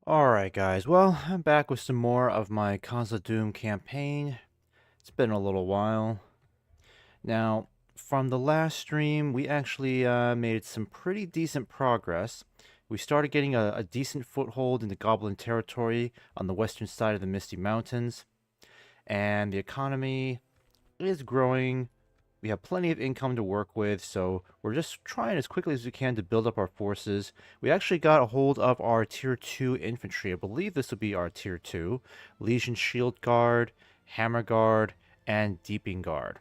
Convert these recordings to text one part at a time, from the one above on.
Alright guys, well, I'm back with some more of my Khazâd campaign. It's been a little while. Now, from the last stream, we actually made some pretty decent progress. We started getting a decent foothold in the Goblin territory on the western side of the Misty Mountains. And the economy is growing. We have plenty of income to work with, so we're just trying as quickly as we can to build up our forces. We actually got a hold of our Tier 2 infantry. I believe this will be our Tier 2. Legion Shield Guard, Hammer Guard, and Deeping Guard.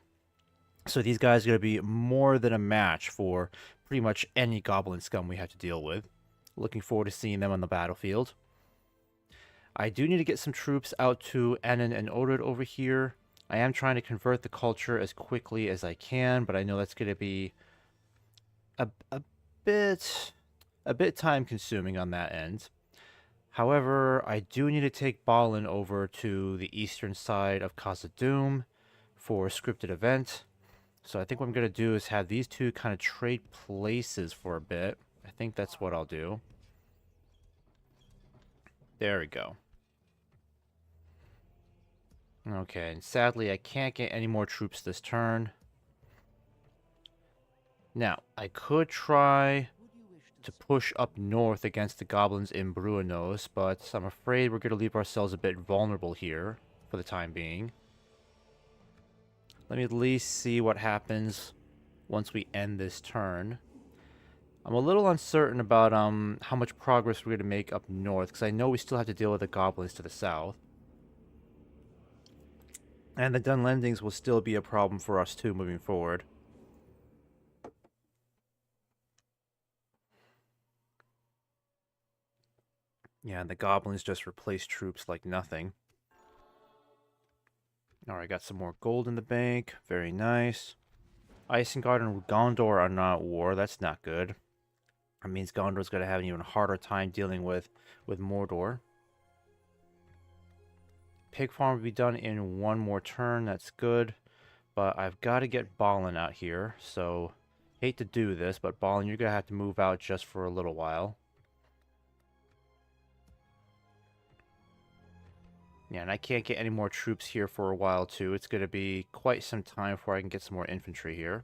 So these guys are going to be more than a match for pretty much any Goblin scum we have to deal with. Looking forward to seeing them on the battlefield. I do need to get some troops out to Enin and Odrid over here. I am trying to convert the culture as quickly as I can, but I know that's going to be a bit time consuming on that end. However, I do need to take Balin over to the eastern side of Khazâd for a scripted event. So I think what I'm going to do is have these two kind of trade places for a bit. I think that's what I'll do. There we go. Okay, and sadly I can't get any more troops this turn. Now, I could try to push up north against the goblins in Bruinos, but I'm afraid we're going to leave ourselves a bit vulnerable here for the time being. Let me at least see what happens once we end this turn. I'm a little uncertain about how much progress we're going to make up north, because I know we still have to deal with the goblins to the south. And the Dunlendings will still be a problem for us too moving forward. Yeah, and the goblins just replace troops like nothing. Alright, got some more gold in the bank. Very nice. Isengard and Gondor are not at war. That's not good. That means Gondor's going to have an even harder time dealing with Mordor. Pig farm will be done in one more turn. That's good. But I've got to get Balin out here. So, hate to do this, but Balin, you're going to have to move out just for a little while. Yeah, and I can't get any more troops here for a while, too. It's going to be quite some time before I can get some more infantry here.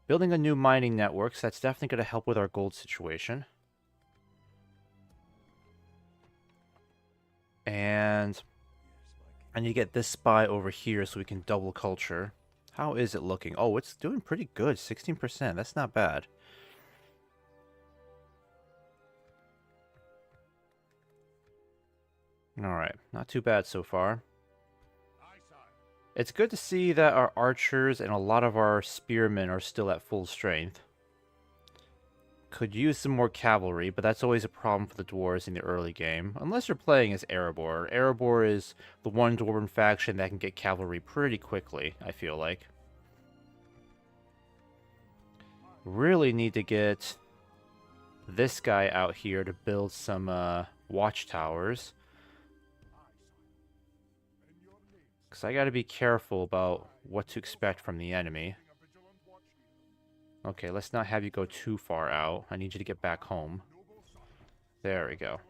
Building a new mining network, so that's definitely going to help with our gold situation. And I need to get this spy over here so we can double culture. How is it looking? Oh, it's doing pretty good. 16%. That's not bad. Alright, not too bad so far. It's good to see that our archers and a lot of our spearmen are still at full strength. Could use some more cavalry, but that's always a problem for the dwarves in the early game. Unless you're playing as Erebor. Erebor is the one dwarven faction that can get cavalry pretty quickly, I feel like. Really need to get this guy out here to build some watchtowers. Because I got to be careful about what to expect from the enemy. Okay, let's not have you go too far out. I need you to get back home. There we go.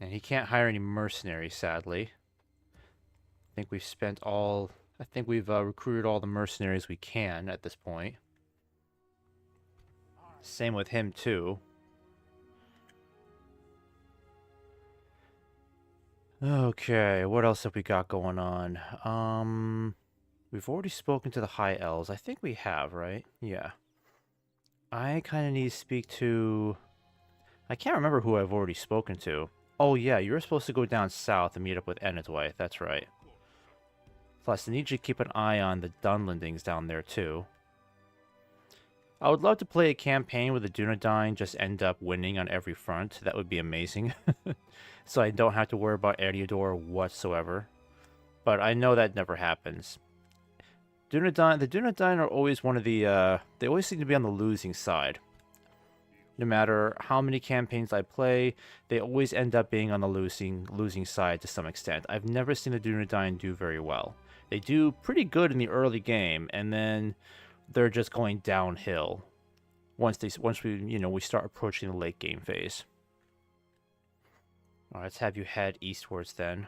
And he can't hire any mercenaries, sadly. I think we've spent all... I think we've recruited all the mercenaries we can at this point. Same with him, too. Okay, what else have we got going on? We've already spoken to the High Elves. I think we have, right? Yeah. I kind of need to speak to... I can't remember who I've already spoken to. Oh, yeah, you were supposed to go down south and meet up with Enidwife. That's right. Plus, I need you to keep an eye on the Dunlendings down there, too. I would love to play a campaign where the Dunedain just end up winning on every front. That would be amazing. So I don't have to worry about Eriador whatsoever. But I know that never happens. The Dunedain are always one of the, they always seem to be on the losing side. No matter how many campaigns I play, they always end up being on the losing side to some extent. I've never seen the Dunedain do very well. They do pretty good in the early game, and then they're just going downhill once we start approaching the late game phase. All right, let's have you head eastwards then.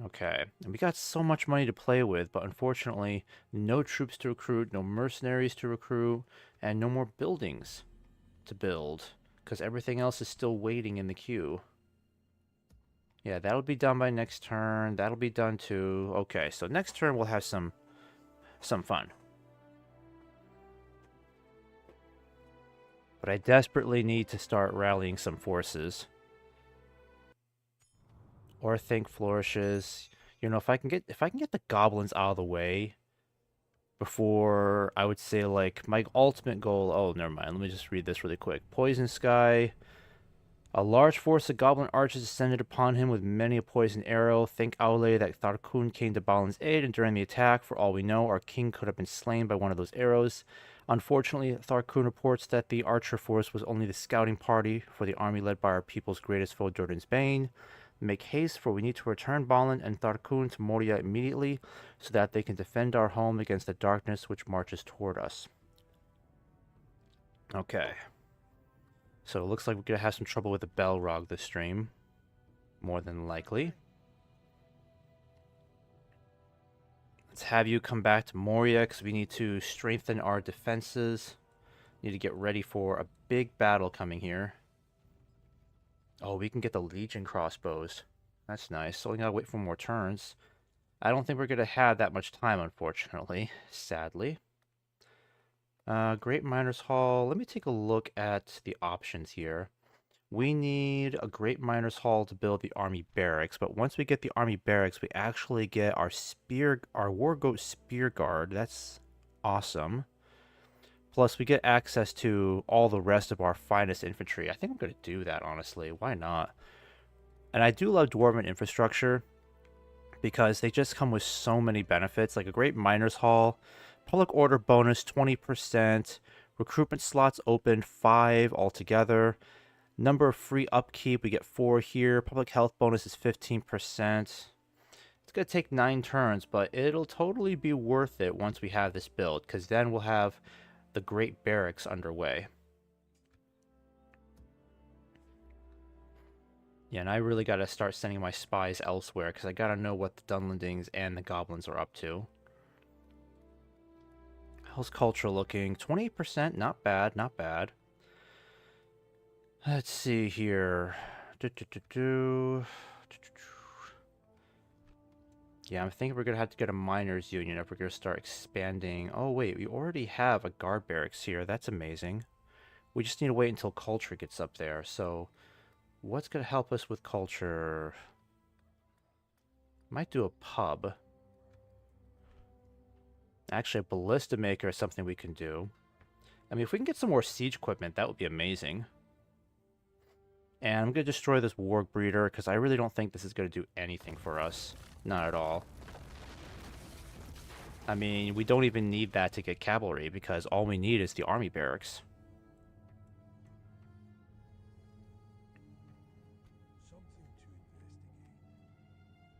Okay, and we got so much money to play with, but unfortunately, no troops to recruit, no mercenaries to recruit, and no more buildings to build, because everything else is still waiting in the queue. Yeah, that'll be done by next turn. That'll be done too. Okay, so next turn we'll have some fun. But I desperately need to start rallying some forces. Or think flourishes. You know, if I can get the goblins out of the way before, I would say, like, my ultimate goal. Oh, never mind. Let me just read this really quick. Poison Sky. A large force of goblin archers descended upon him with many a poisoned arrow. Think Aule that Tharkun came to Balin's aid, and during the attack, for all we know, our king could have been slain by one of those arrows. Unfortunately, Tharkun reports that the archer force was only the scouting party for the army led by our people's greatest foe, Durden's Bane. Make haste, for we need to return Balin and Tharkun to Moria immediately, so that they can defend our home against the darkness which marches toward us. Okay. So it looks like we're going to have some trouble with the Balrog this stream. More than likely. Let's have you come back to Moria, because we need to strengthen our defenses. Need to get ready for a big battle coming here. Oh, we can get the Legion crossbows. That's nice. So we gotta wait for more turns. I don't think we're going to have that much time, unfortunately. Sadly. Great Miners Hall. Let me take a look at the options here. We need a Great Miners Hall to build the army barracks, but once we get the army barracks, we actually get our War Goat Spear Guard. That's awesome. Plus, we get access to all the rest of our finest infantry. I think I'm going to do that, honestly. Why not? And I do love Dwarven infrastructure because they just come with so many benefits, like a Great Miners Hall. Public order bonus 20%. Recruitment slots open 5 altogether. Number of free upkeep, we get 4 here. Public health bonus is 15%. It's going to take 9 turns, but it'll totally be worth it once we have this build, because then we'll have the Great Barracks underway. Yeah, and I really got to start sending my spies elsewhere, because I got to know what the Dunlendings and the Goblins are up to. How's culture looking? 28%, not bad, not bad. Let's see here. Yeah, I'm thinking we're going to have to get a miners union if we're going to start expanding. Oh, wait, we already have a guard barracks here. That's amazing. We just need to wait until culture gets up there. So, what's going to help us with culture? Might do a pub. Actually, a ballista maker is something we can do. I mean, if we can get some more siege equipment, that would be amazing. And I'm going to destroy this warg breeder, because I really don't think this is going to do anything for us. Not at all. I mean, we don't even need that to get cavalry, because all we need is the army barracks.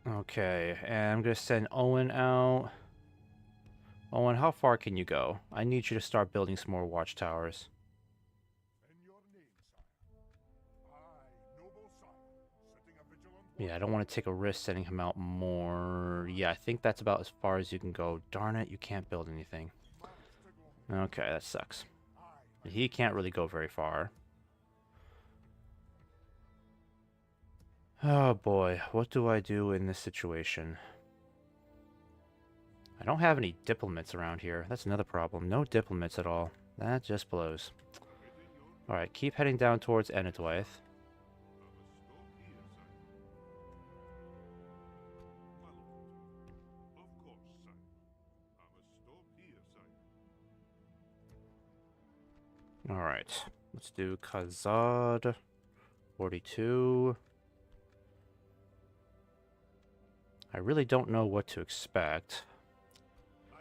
Okay, and I'm going to send Owen out. Owen, how far can you go? I need you to start building some more watchtowers. Yeah, I don't want to take a risk sending him out more. Yeah, I think that's about as far as you can go. Darn it, you can't build anything. Okay, that sucks. He can't really go very far. Oh boy, what do I do in this situation? I don't have any diplomats around here. That's another problem. No diplomats at all. That just blows. Alright, keep heading down towards Enidwaith. Alright, let's do Khazâd, 42. I really don't know what to expect.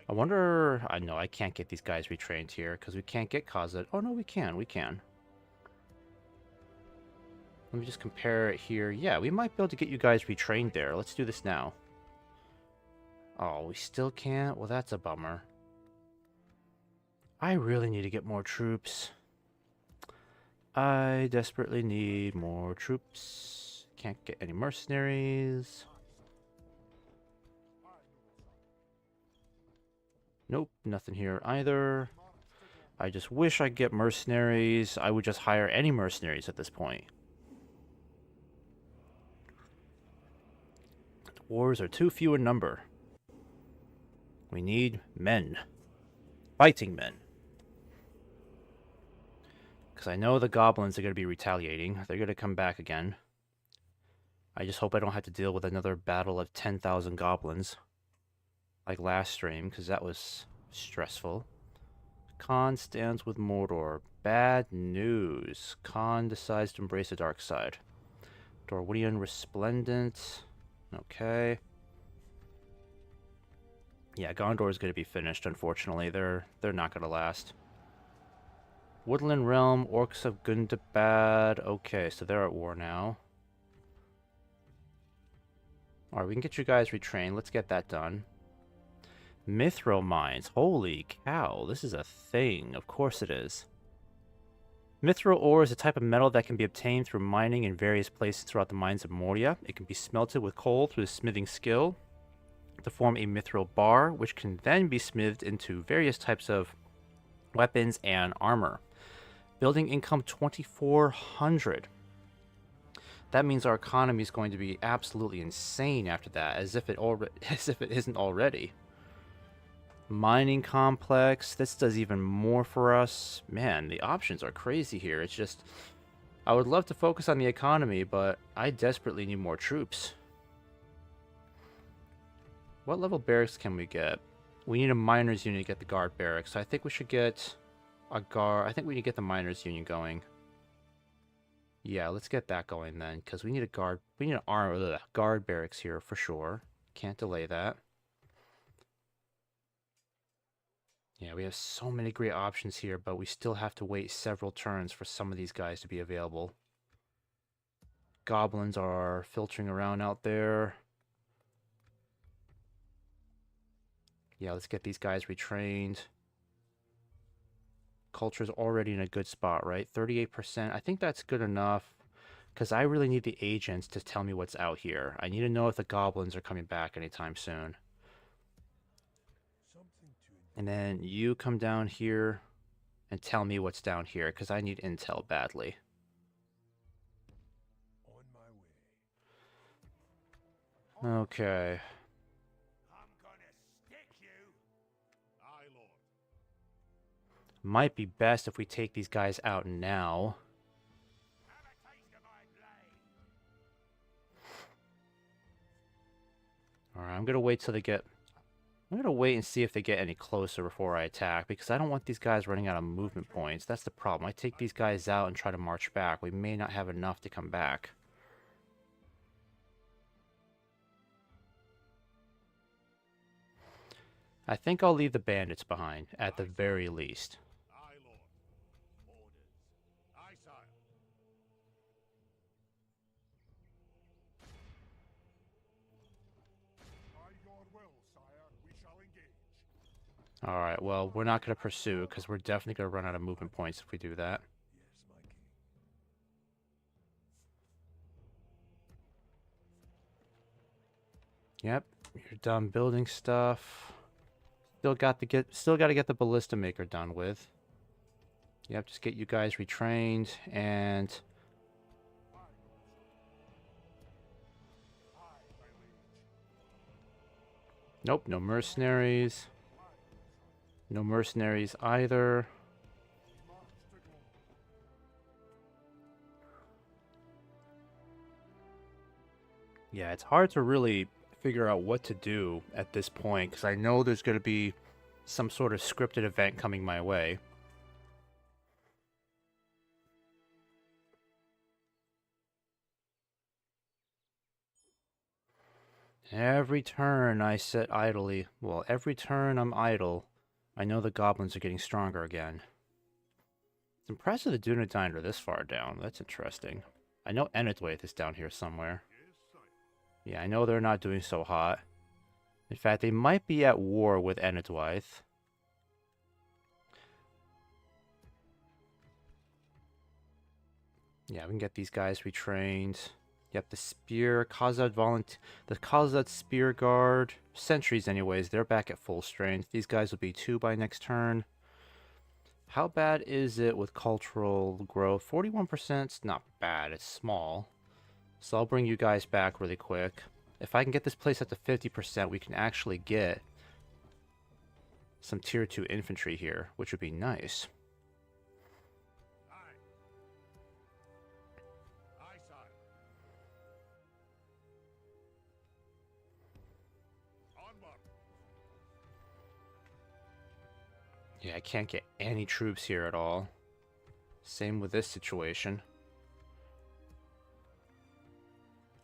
I wonder... I know I can't get these guys retrained here, because we can't get Khazâd. Oh, no, we can. Let me just compare it here. Yeah, we might be able to get you guys retrained there. Let's do this now. Oh, we still can't? Well, that's a bummer. I really need to get more troops. I desperately need more troops. Can't get any mercenaries. Nope, nothing here either. I just wish I could get mercenaries. I would just hire any mercenaries at this point. Wars are too few in number. We need men. Fighting men. Because I know the goblins are going to be retaliating. They're going to come back again. I just hope I don't have to deal with another battle of 10,000 goblins. Like last stream, because that was stressful. Khan stands with Mordor. Bad news. Khan decides to embrace the dark side. Dorwinian Resplendent. Okay. Yeah, Gondor is going to be finished, unfortunately. They're not going to last. Woodland Realm, Orcs of Gundabad. Okay, so they're at war now. Alright, we can get you guys retrained. Let's get that done. Mithril mines. Holy cow, this is a thing. Of course it is. Mithril ore is a type of metal that can be obtained through mining in various places throughout the mines of Moria. It can be smelted with coal through the smithing skill to form a mithril bar, which can then be smithed into various types of weapons and armor. Building income 2,400. That means our economy is going to be absolutely insane after that, as if it isn't already. Mining complex. This does even more for us. Man, the options are crazy here. It's just, I would love to focus on the economy, but I desperately need more troops. What level barracks can we get? We need a miners unit to get the guard barracks. So I think we should get a guard. I think we need to get the miners union going. Yeah, let's get that going then, because we need a guard. We need an guard barracks here for sure. Can't delay that. Yeah, we have so many great options here, but we still have to wait several turns for some of these guys to be available. Goblins are filtering around out there. Yeah, let's get these guys retrained. Culture's already in a good spot, right? 38%. I think that's good enough, because I really need the agents to tell me what's out here. I need to know if the goblins are coming back anytime soon. And then you come down here and tell me what's down here, because I need intel badly. On my way. Okay. I'm gonna stick you. Aye, Lord. Might be best if we take these guys out now. Have a taste of my blade. Alright, I'm gonna wait till they get... I'm gonna wait and see if they get any closer before I attack, because I don't want these guys running out of movement points. That's the problem. I take these guys out and try to march back. We may not have enough to come back. I think I'll leave the bandits behind, at the very least. Aye, Lord. Orders. Aye, sire. By your will, sire, we shall engage. Alright, well, we're not going to pursue, because we're definitely going to run out of movement points if we do that. Yes, my king. Yep, you're done building stuff. Still got to get the ballista maker done with. Yep, just get you guys retrained and nope, no mercenaries. No mercenaries either. Yeah, it's hard to really figure out what to do at this point, because I know there's going to be some sort of scripted event coming my way. Every turn I sit idly. Well, every turn I'm idle, I know the goblins are getting stronger again. It's impressive the Dunedain are this far down. That's interesting. I know Enidwaith is down here somewhere. Yeah, I know they're not doing so hot. In fact, they might be at war with Enidwaith. Yeah, we can get these guys retrained. Yep, the spear, the Khazâd spear guard, sentries anyways, they're back at full strength. These guys will be 2 by next turn. How bad is it with cultural growth? 41% is not bad, it's small. So I'll bring you guys back really quick. If I can get this place up to 50%, we can actually get some tier 2 infantry here, which would be nice. Yeah, I can't get any troops here at all. Same with this situation.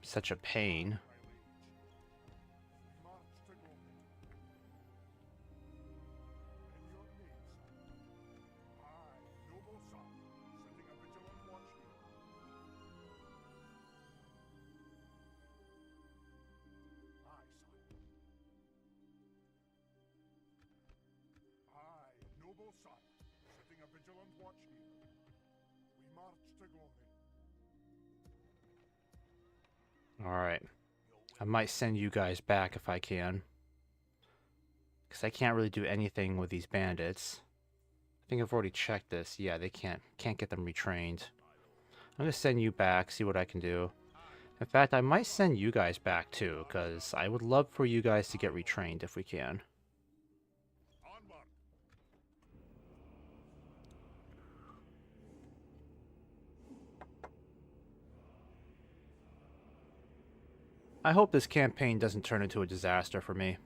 Such a pain. Alright. I might send you guys back if I can. Because I can't really do anything with these bandits. I think I've already checked this. Yeah, they can't get them retrained. I'm going to send you back, see what I can do. In fact, I might send you guys back too, because I would love for you guys to get retrained if we can. I hope this campaign doesn't turn into a disaster for me.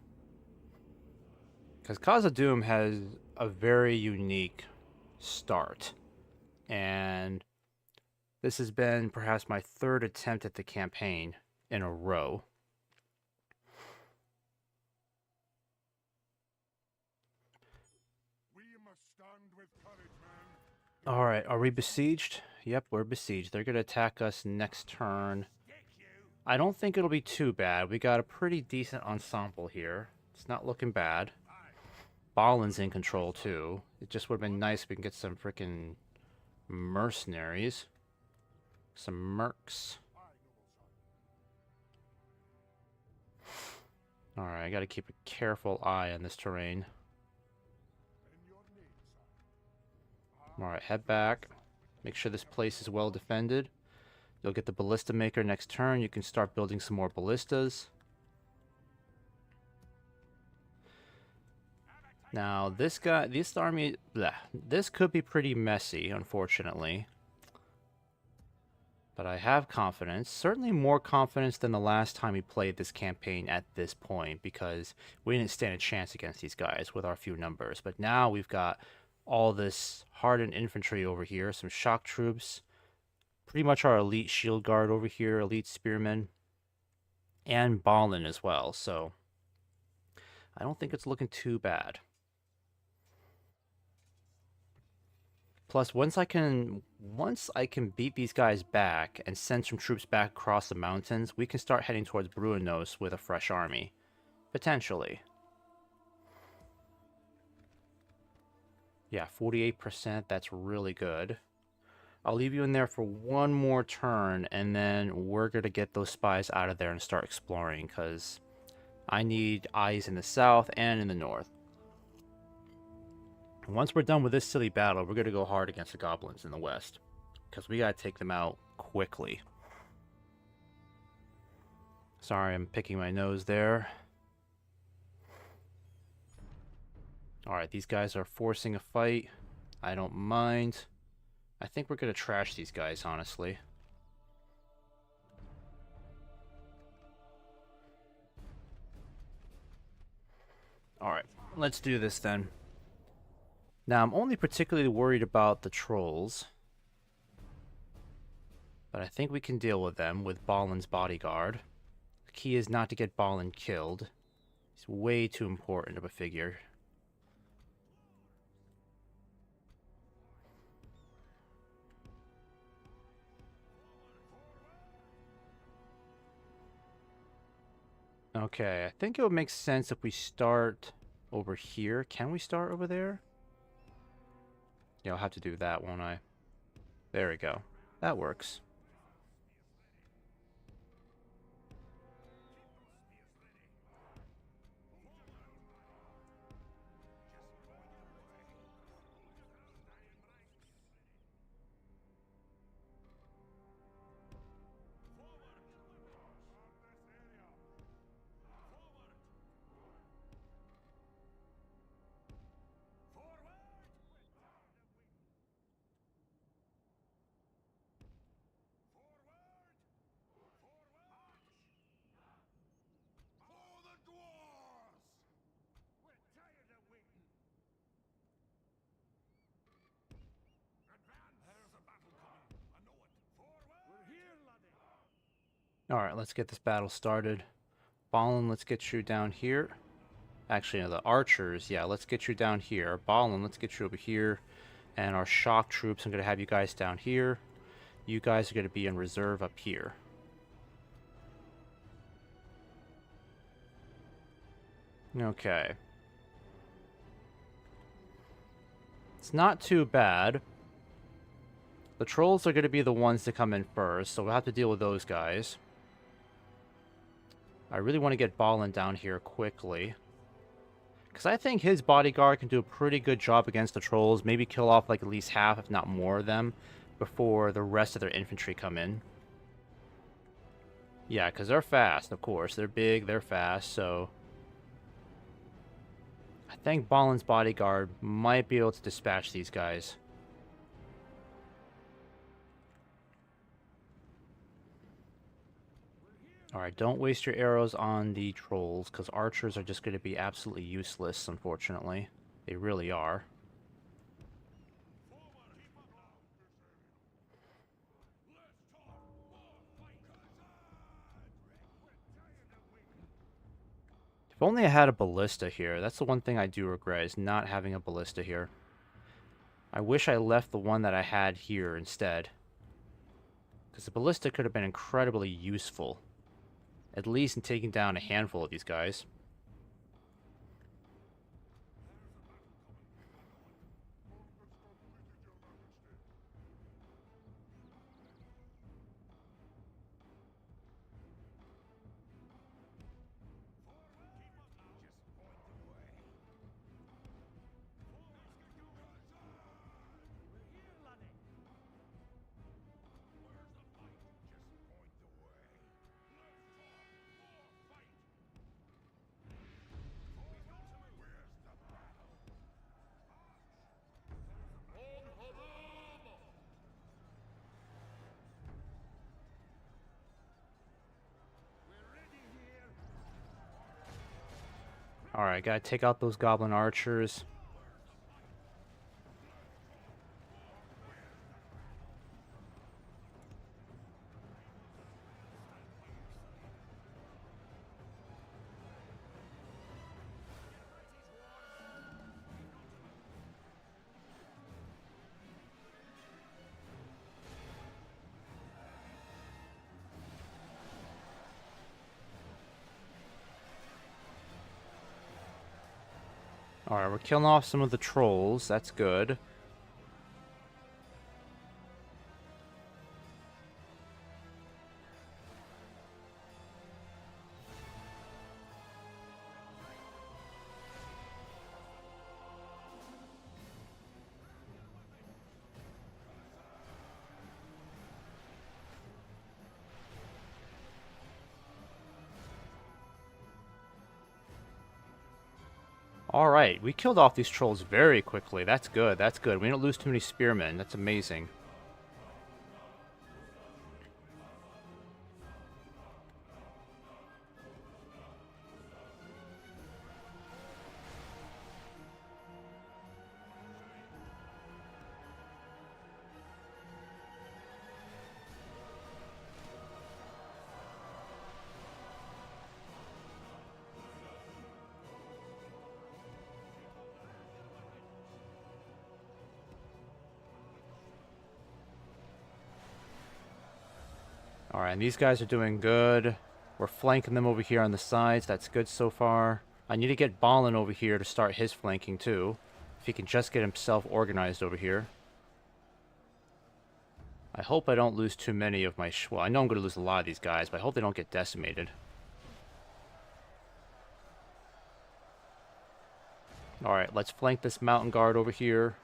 Because Khazad has a very unique start. And this has been perhaps my 3rd attempt at the campaign in a row. Alright, are we besieged? Yep, we're besieged. They're going to attack us next turn. I don't think it'll be too bad. We got a pretty decent ensemble here. It's not looking bad. Balin's in control too. It just would have been nice if we can get some freaking mercenaries. Some mercs. Alright, I gotta keep a careful eye on this terrain. Alright, head back. Make sure this place is well defended. You'll get the ballista maker next turn. You can start building some more ballistas. Now, this army, this could be pretty messy, unfortunately. But I have confidence, certainly more confidence than the last time we played this campaign at this point, because we didn't stand a chance against these guys with our few numbers. But now we've got all this hardened infantry over here, some shock troops, pretty much our elite shield guard over here, elite spearmen, and Balin as well. So I don't think it's looking too bad. Plus, once I can beat these guys back and send some troops back across the mountains, we can start heading towards Bruinos with a fresh army. Potentially. Yeah, 48%, that's really good. I'll leave you in there for one more turn, and then we're going to get those spies out of there and start exploring, because I need eyes in the south and in the north. Once we're done with this silly battle, we're going to go hard against the goblins in the west, because we got to take them out quickly. Sorry, I'm picking my nose there. Alright, these guys are forcing a fight. I don't mind. I think we're going to trash these guys, honestly. Alright, let's do this then. Now, I'm only particularly worried about the trolls. But I think we can deal with them with Balin's bodyguard. key is not to get Balin killed. He's way too important of a figure. Okay, I think it would make sense if we start over here. Can we start over there? Yeah, I'll have to do that, won't I? There we go. That works. For the dwarves! We're tired of waiting. Advance! There's a battle coming. I know it. Forward! We're here, laddie. Alright, let's get this battle started. Balin, let's get you down here. Actually, no, the archers, yeah, let's get you down here. Balin, let's get you over here. And our shock troops, I'm going to have you guys down here. You guys are going to be in reserve up here. Okay. It's not too bad. The trolls are going to be the ones to come in first, so we'll have to deal with those guys. I really want to get Balin down here quickly. Because I think his bodyguard can do a pretty good job against the trolls. Maybe kill off like at least half, if not more of them, before the rest of their infantry come in. Yeah, because they're fast, of course. They're big, they're fast, so... I think Balin's bodyguard might be able to dispatch these guys. Alright, don't waste your arrows on the trolls, because archers are just going to be absolutely useless, unfortunately. They really are. If only I had a ballista here. That's the one thing I do regret, is not having a ballista here. I wish I left the one that I had here instead. Because the ballista could have been incredibly useful. At least in taking down a handful of these guys. Alright, gotta take out those goblin archers. Alright, we're killing off some of the trolls. That's good. Alright, we killed off these trolls very quickly. That's good, that's good. We don't lose too many spearmen. That's amazing. Alright, and these guys are doing good. We're flanking them over here on the sides. That's good so far. I need to get Balin over here to start his flanking too. If he can just get himself organized over here. I hope I don't lose too many of my... well, I know I'm going to lose a lot of these guys, but I hope they don't get decimated. Alright, let's flank this mountain guard over here.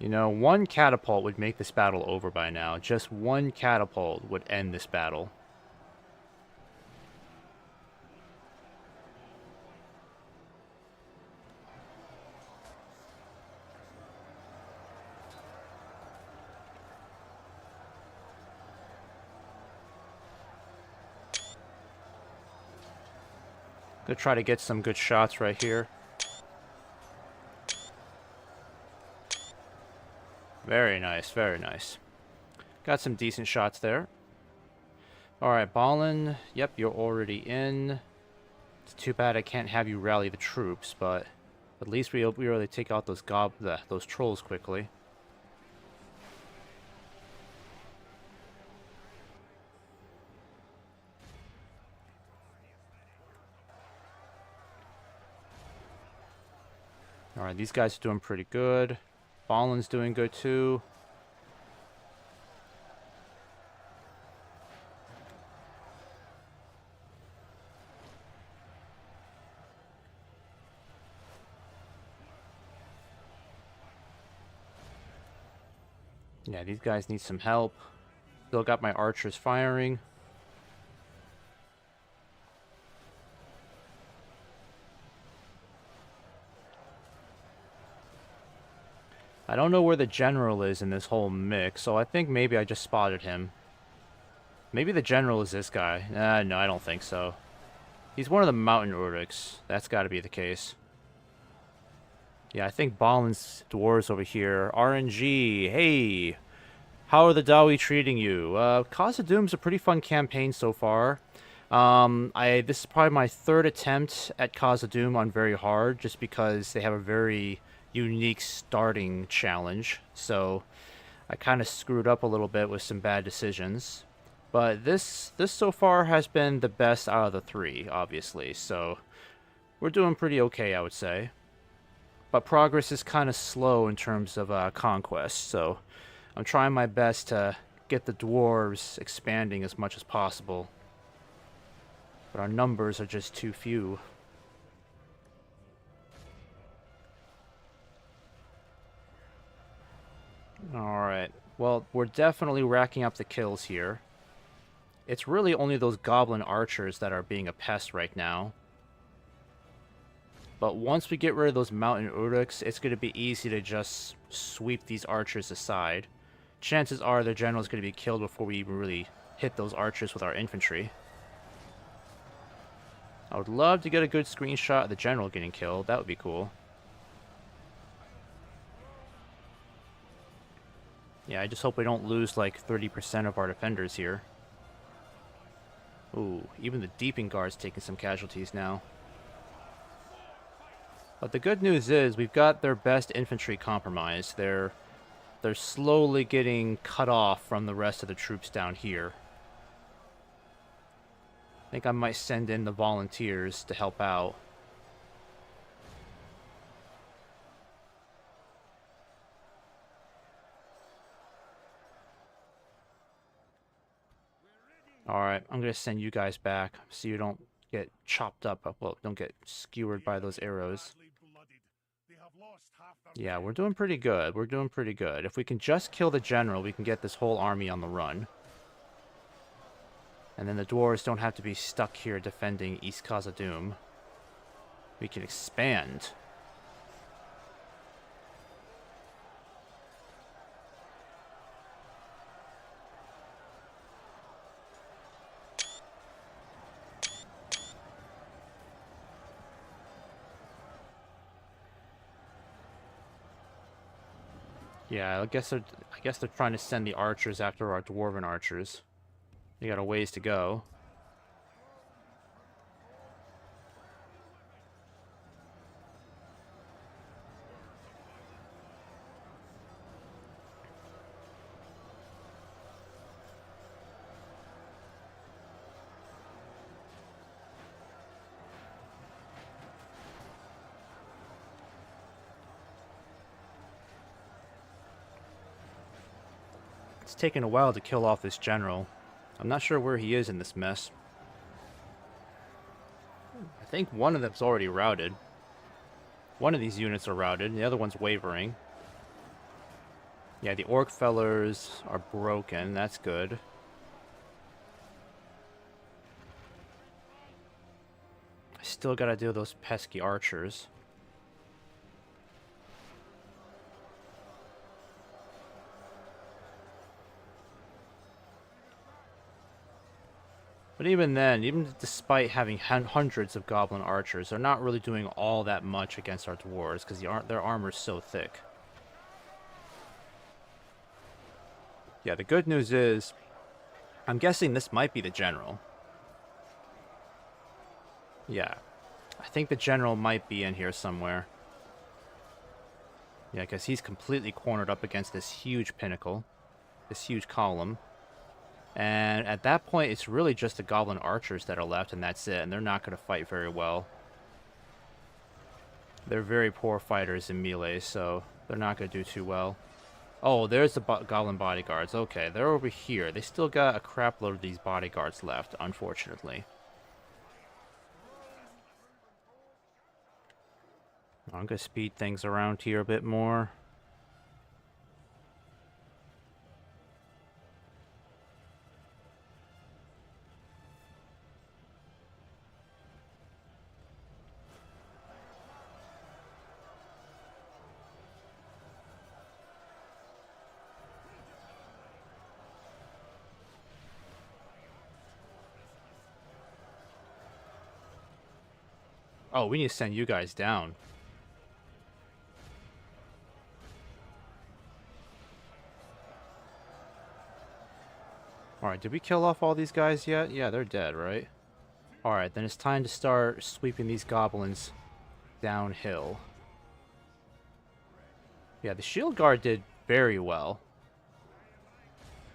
You know, one catapult would make this battle over by now. Just one catapult would end this battle. Gonna try to get some good shots right here. Very nice, very nice. Got some decent shots there. Alright, Balin. Yep, you're already in. It's too bad I can't have you rally the troops, but at least we really take out those trolls quickly. Alright, these guys are doing pretty good. Balin's doing good too. Yeah, these guys need some help. Still got my archers firing. I don't know where the general is in this whole mix, so I think maybe I just spotted him. Maybe the general is this guy. No, I don't think so. He's one of the mountain Urdiks. That's got to be the case. Yeah, I think Balin's dwarves over here. RNG, hey! How are the Dawi treating you? Khazâdûm's a pretty fun campaign so far. This is probably my third attempt at Khazâdûm on very hard, just because they have a very unique starting challenge. So I kind of screwed up a little bit with some bad decisions. But this so far has been the best out of the three, obviously. So we're doing pretty okay, I would say. But progress is kind of slow in terms of conquest, so I'm trying my best to get the dwarves expanding as much as possible. But our numbers are just too few. Alright, well, we're definitely racking up the kills here. It's really only those goblin archers that are being a pest right now. But once we get rid of those mountain Urdiks, it's going to be easy to just sweep these archers aside. Chances are the general's going to be killed before we even really hit those archers with our infantry. I would love to get a good screenshot of the general getting killed. That would be cool. Yeah, I just hope we don't lose like 30% of our defenders here. Ooh, even the Deeping Guard's taking some casualties now. But the good news is we've got their best infantry compromised. They're slowly getting cut off from the rest of the troops down here. I think I might send in the volunteers to help out. Alright, I'm going to send you guys back so you don't get chopped up. Well, don't get skewered by those arrows. Yeah, we're doing pretty good. We're doing pretty good. If we can just kill the general, we can get this whole army on the run. And then the dwarves don't have to be stuck here defending East Khazâdûm. We can expand. Yeah, I guess they're trying to send the archers after our dwarven archers. They got a ways to go. It's taken a while to kill off this general. I'm not sure where he is in this mess. I think one of them's already routed. One of these units are routed, and the other one's wavering. Yeah, the orc fellers are broken. That's good. I still gotta deal with those pesky archers. But even then, even despite having hundreds of goblin archers, they're not really doing all that much against our dwarves because their armor's so thick. Yeah, the good news is, I'm guessing this might be the general. Yeah, I think the general might be in here somewhere. Yeah, because he's completely cornered up against this huge pinnacle, this huge column. And at that point, it's really just the goblin archers that are left, and that's it. And they're not going to fight very well. They're very poor fighters in melee, so they're not going to do too well. Oh, there's the goblin bodyguards. Okay, they're over here. They still got a crap load of these bodyguards left, unfortunately. I'm going to speed things around here a bit more. Oh, we need to send you guys down. Alright, did we kill off all these guys yet? Yeah, they're dead, right? Alright, then it's time to start sweeping these goblins downhill. Yeah, the shield guard did very well.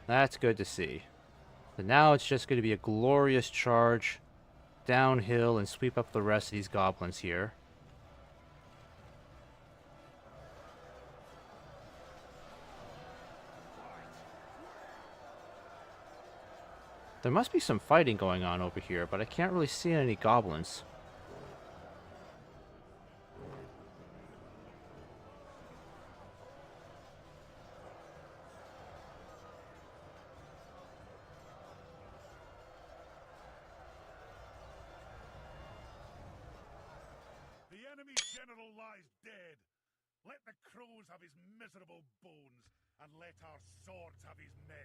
That's good to see. But now it's just going to be a glorious charge downhill and sweep up the rest of these goblins here. There must be some fighting going on over here, but I can't really see any goblins. The enemy's general lies dead. Let the crows have his miserable bones, and let our swords have his men.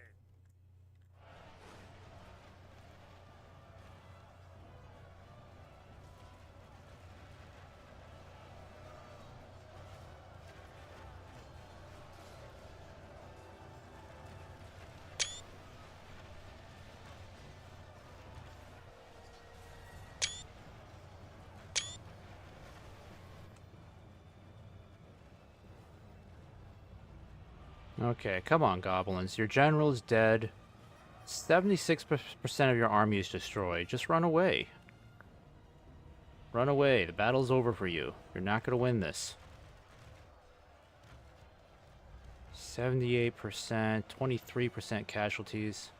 Okay, come on, goblins. Your general's dead. 76% of your army is destroyed. Just run away. Run away. The battle's over for you. You're not going to win this. 78%, 23% casualties.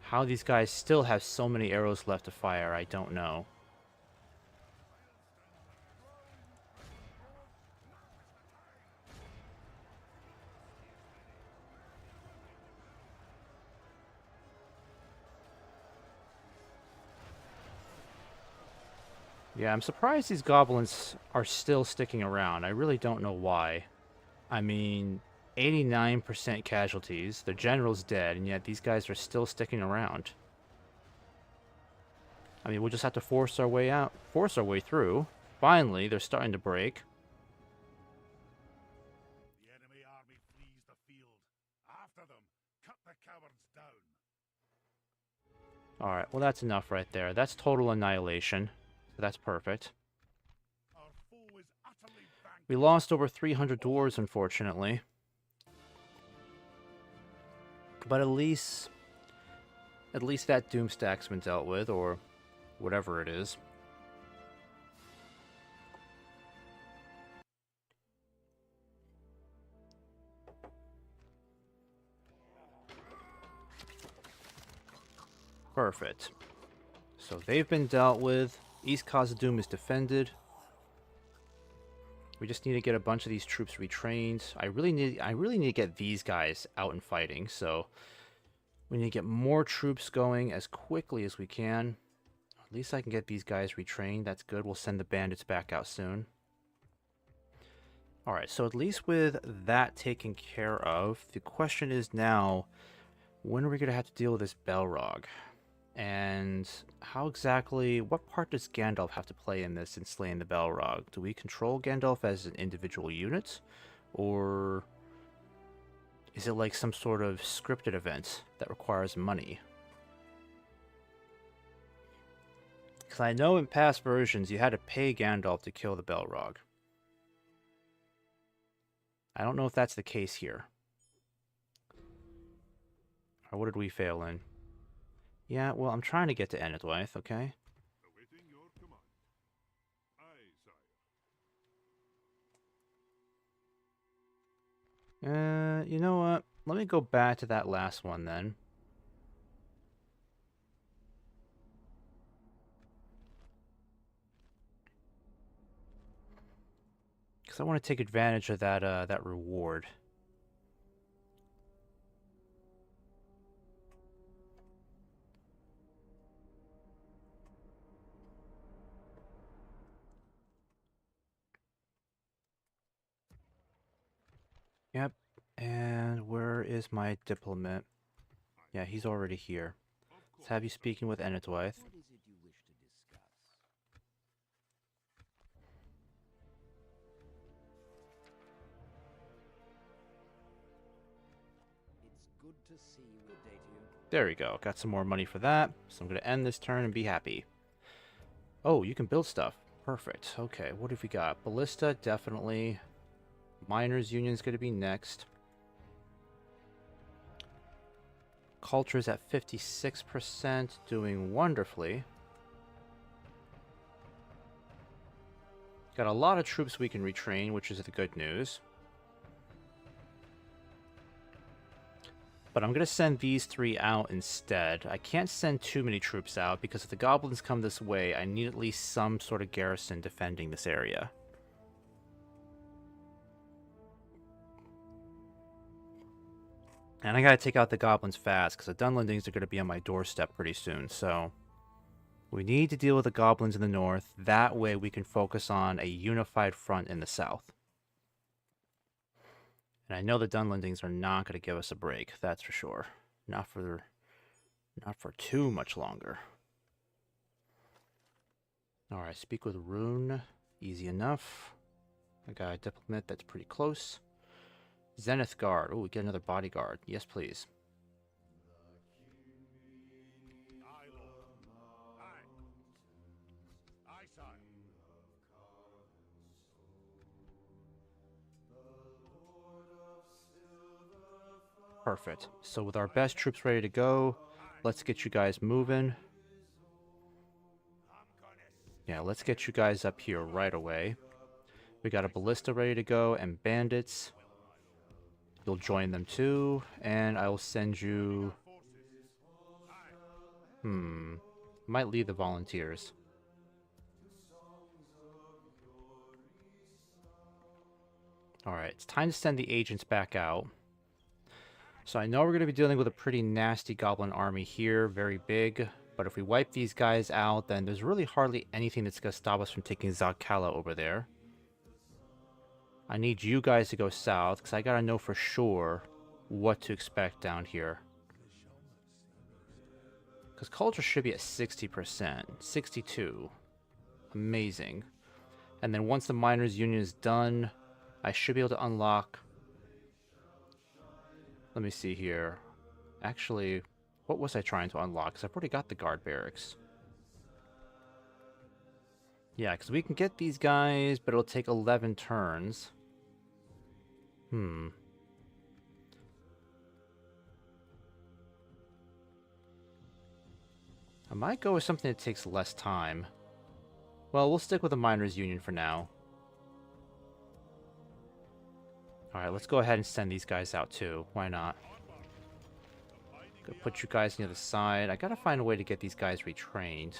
How these guys still have so many arrows left to fire, I don't know. Yeah, I'm surprised these goblins are still sticking around. I really don't know why. I mean, 89% casualties, the general's dead, and yet these guys are still sticking around. I mean, we'll just have to force our way out, force our way through. Finally, they're starting to break. The enemy army flees the field. After them, cut the cowards down. Alright, well that's enough right there. That's total annihilation. So that's perfect. Our foe is utterly vanquished. We lost over 300 dwarves, unfortunately. But at least that doomstack's been dealt with, or whatever it is. Perfect. So they've been dealt with. East Khazad is defended. We just need to get a bunch of these troops retrained. I really need to get these guys out and fighting, so we need to get more troops going as quickly as we can. At least I can get these guys retrained. That's good. We'll send the bandits back out soon. Alright, so at least with that taken care of, the question is now, when are we going to have to deal with this Balrog? And how exactly, what part does Gandalf have to play in this in slaying the Balrog? Do we control Gandalf as an individual unit? Or is it like some sort of scripted event that requires money? Because I know in past versions you had to pay Gandalf to kill the Balrog. I don't know if that's the case here. Or what did we fail in? Yeah, well, I'm trying to get to Enidwaith, okay? Awaiting your command. Aye, sire. You know what? Let me go back to that last one then. Because I want to take advantage of that reward. Yep. And where is my diplomat? Yeah, he's already here. Let's have you speaking with Enidwaith. What is it you wish to discuss? It's good to see you. Good day to you. There we go. Got some more money for that. So I'm going to end this turn and be happy. Oh, you can build stuff. Perfect. Okay, what have we got? Ballista, definitely. Miners Union is going to be next. Culture is at 56%, doing wonderfully. Got a lot of troops we can retrain, which is the good news. But I'm going to send these three out instead. I can't send too many troops out, because if the goblins come this way, I need at least some sort of garrison defending this area. And I gotta take out the goblins fast, because the Dunlendings are going to be on my doorstep pretty soon, so... We need to deal with the goblins in the north. That way we can focus on a unified front in the south. And I know the Dunlendings are not going to give us a break, that's for sure. Not for too much longer. Alright, speak with Rune. Easy enough. I got a diplomat that's pretty close. Zenith Guard. Oh, we get another bodyguard. Yes, please. Aye, Lord. Aye. Aye, sire. Perfect. So with our best troops ready to go, let's get you guys moving. Yeah, let's get you guys up here right away. We got a ballista ready to go and bandits. You'll join them too, and I will send you... Might lead the volunteers. Alright, it's time to send the agents back out. So I know we're going to be dealing with a pretty nasty goblin army here, very big. But if we wipe these guys out, then there's really hardly anything that's going to stop us from taking Zakala over there. I need you guys to go south, because I gotta know for sure what to expect down here. Because culture should be at 60%. 62. Amazing. And then once the Miners Union is done, I should be able to unlock... Let me see here. Actually, what was I trying to unlock? Because I've already got the guard barracks. Yeah, because we can get these guys, but it'll take 11 turns. I might go with something that takes less time. Well, we'll stick with the Miners Union for now. Alright, let's go ahead and send these guys out too. Why not? Gonna put you guys near the side. I gotta find a way to get these guys retrained.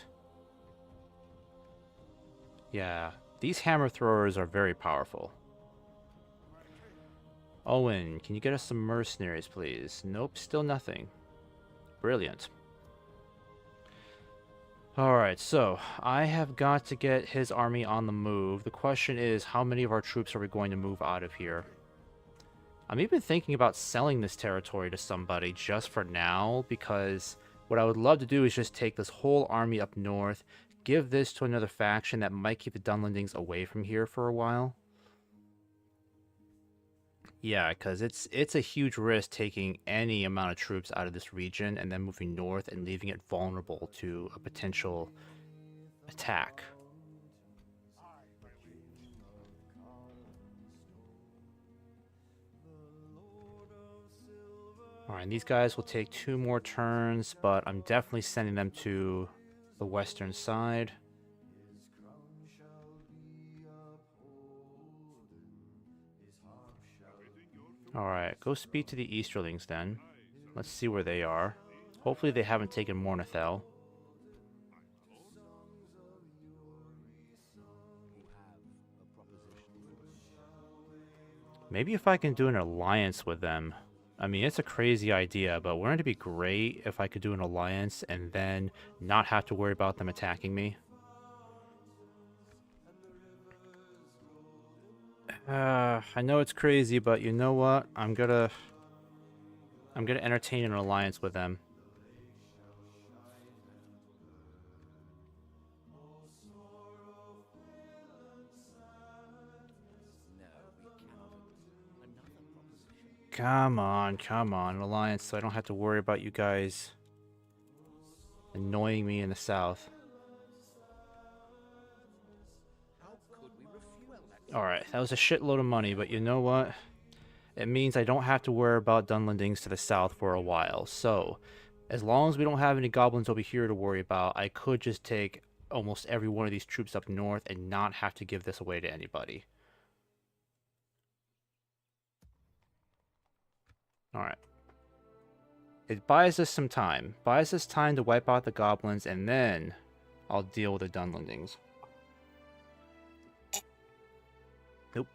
Yeah, these hammer throwers are very powerful. Owen, can you get us some mercenaries, please? Nope, still nothing. Brilliant. Alright, so I have got to get his army on the move. The question is, how many of our troops are we going to move out of here? I'm even thinking about selling this territory to somebody just for now, because what I would love to do is just take this whole army up north, give this to another faction that might keep the Dunlendings away from here for a while. Yeah, because it's a huge risk taking any amount of troops out of this region and then moving north and leaving it vulnerable to a potential attack. Alright, and these guys will take 2 more turns, but I'm definitely sending them to the western side. Alright, go speak to the Easterlings then. Let's see where they are. Hopefully they haven't taken Mornithel. Maybe if I can do an alliance with them. I mean, it's a crazy idea, but wouldn't it be great if I could do an alliance and then not have to worry about them attacking me? I know it's crazy, but you know what? I'm gonna entertain an alliance with them. Come on, an alliance so I don't have to worry about you guys annoying me in the south. Alright, that was a shitload of money, but you know what? It means I don't have to worry about Dunlendings to the south for a while. So, as long as we don't have any goblins over here to worry about, I could just take almost every one of these troops up north and not have to give this away to anybody. Alright. It buys us some time. Buys us time to wipe out the goblins, and then I'll deal with the Dunlendings. Nope.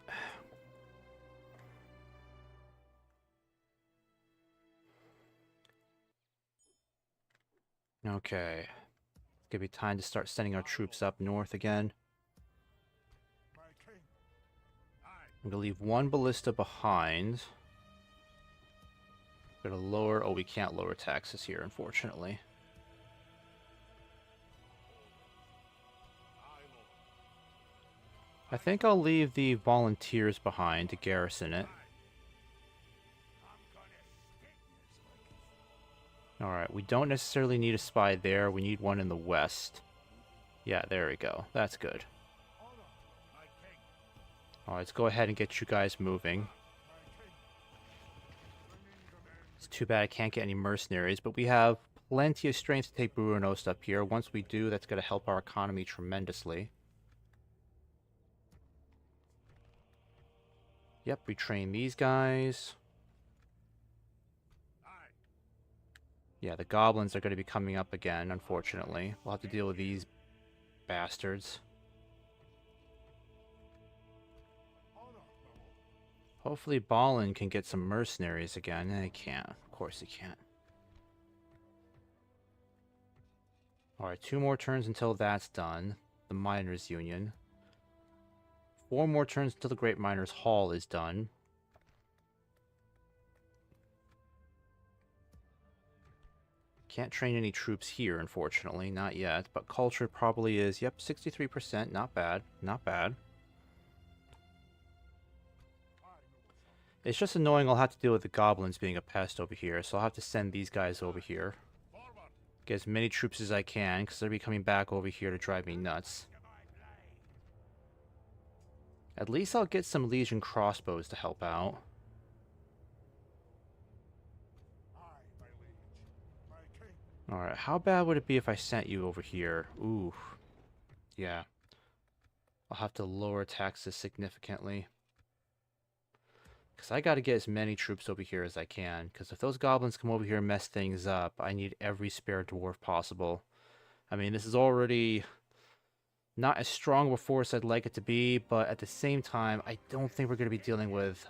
Okay. It's gonna be time to start sending our troops up north again. I'm gonna leave 1 ballista behind. Gonna lower... Oh, we can't lower taxes here, unfortunately. I think I'll leave the volunteers behind to garrison it. Alright, we don't necessarily need a spy there. We need one in the west. Yeah, there we go. That's good. Alright, let's go ahead and get you guys moving. It's too bad I can't get any mercenaries, but we have plenty of strength to take Burunost up here. Once we do, that's going to help our economy tremendously. Yep, retrain these guys. Yeah, the goblins are going to be coming up again, unfortunately. We'll have to deal with these bastards. Hopefully Balin can get some mercenaries again. He can't. Of course he can't. Alright, 2 more turns until that's done. The Miners' Union. 4 more turns until the Great Miners' Hall is done. Can't train any troops here, unfortunately. Not yet. But culture probably is, yep, 63%. Not bad. Not bad. It's just annoying I'll have to deal with the goblins being a pest over here, so I'll have to send these guys over here. Get as many troops as I can, because they'll be coming back over here to drive me nuts. At least I'll get some Legion crossbows to help out. Alright, how bad would it be if I sent you over here? Ooh. Yeah. I'll have to lower taxes significantly. Because I got to get as many troops over here as I can. Because if those goblins come over here and mess things up, I need every spare dwarf possible. I mean, this is already not as strong of a force I'd like it to be, but at the same time, I don't think we're going to be dealing with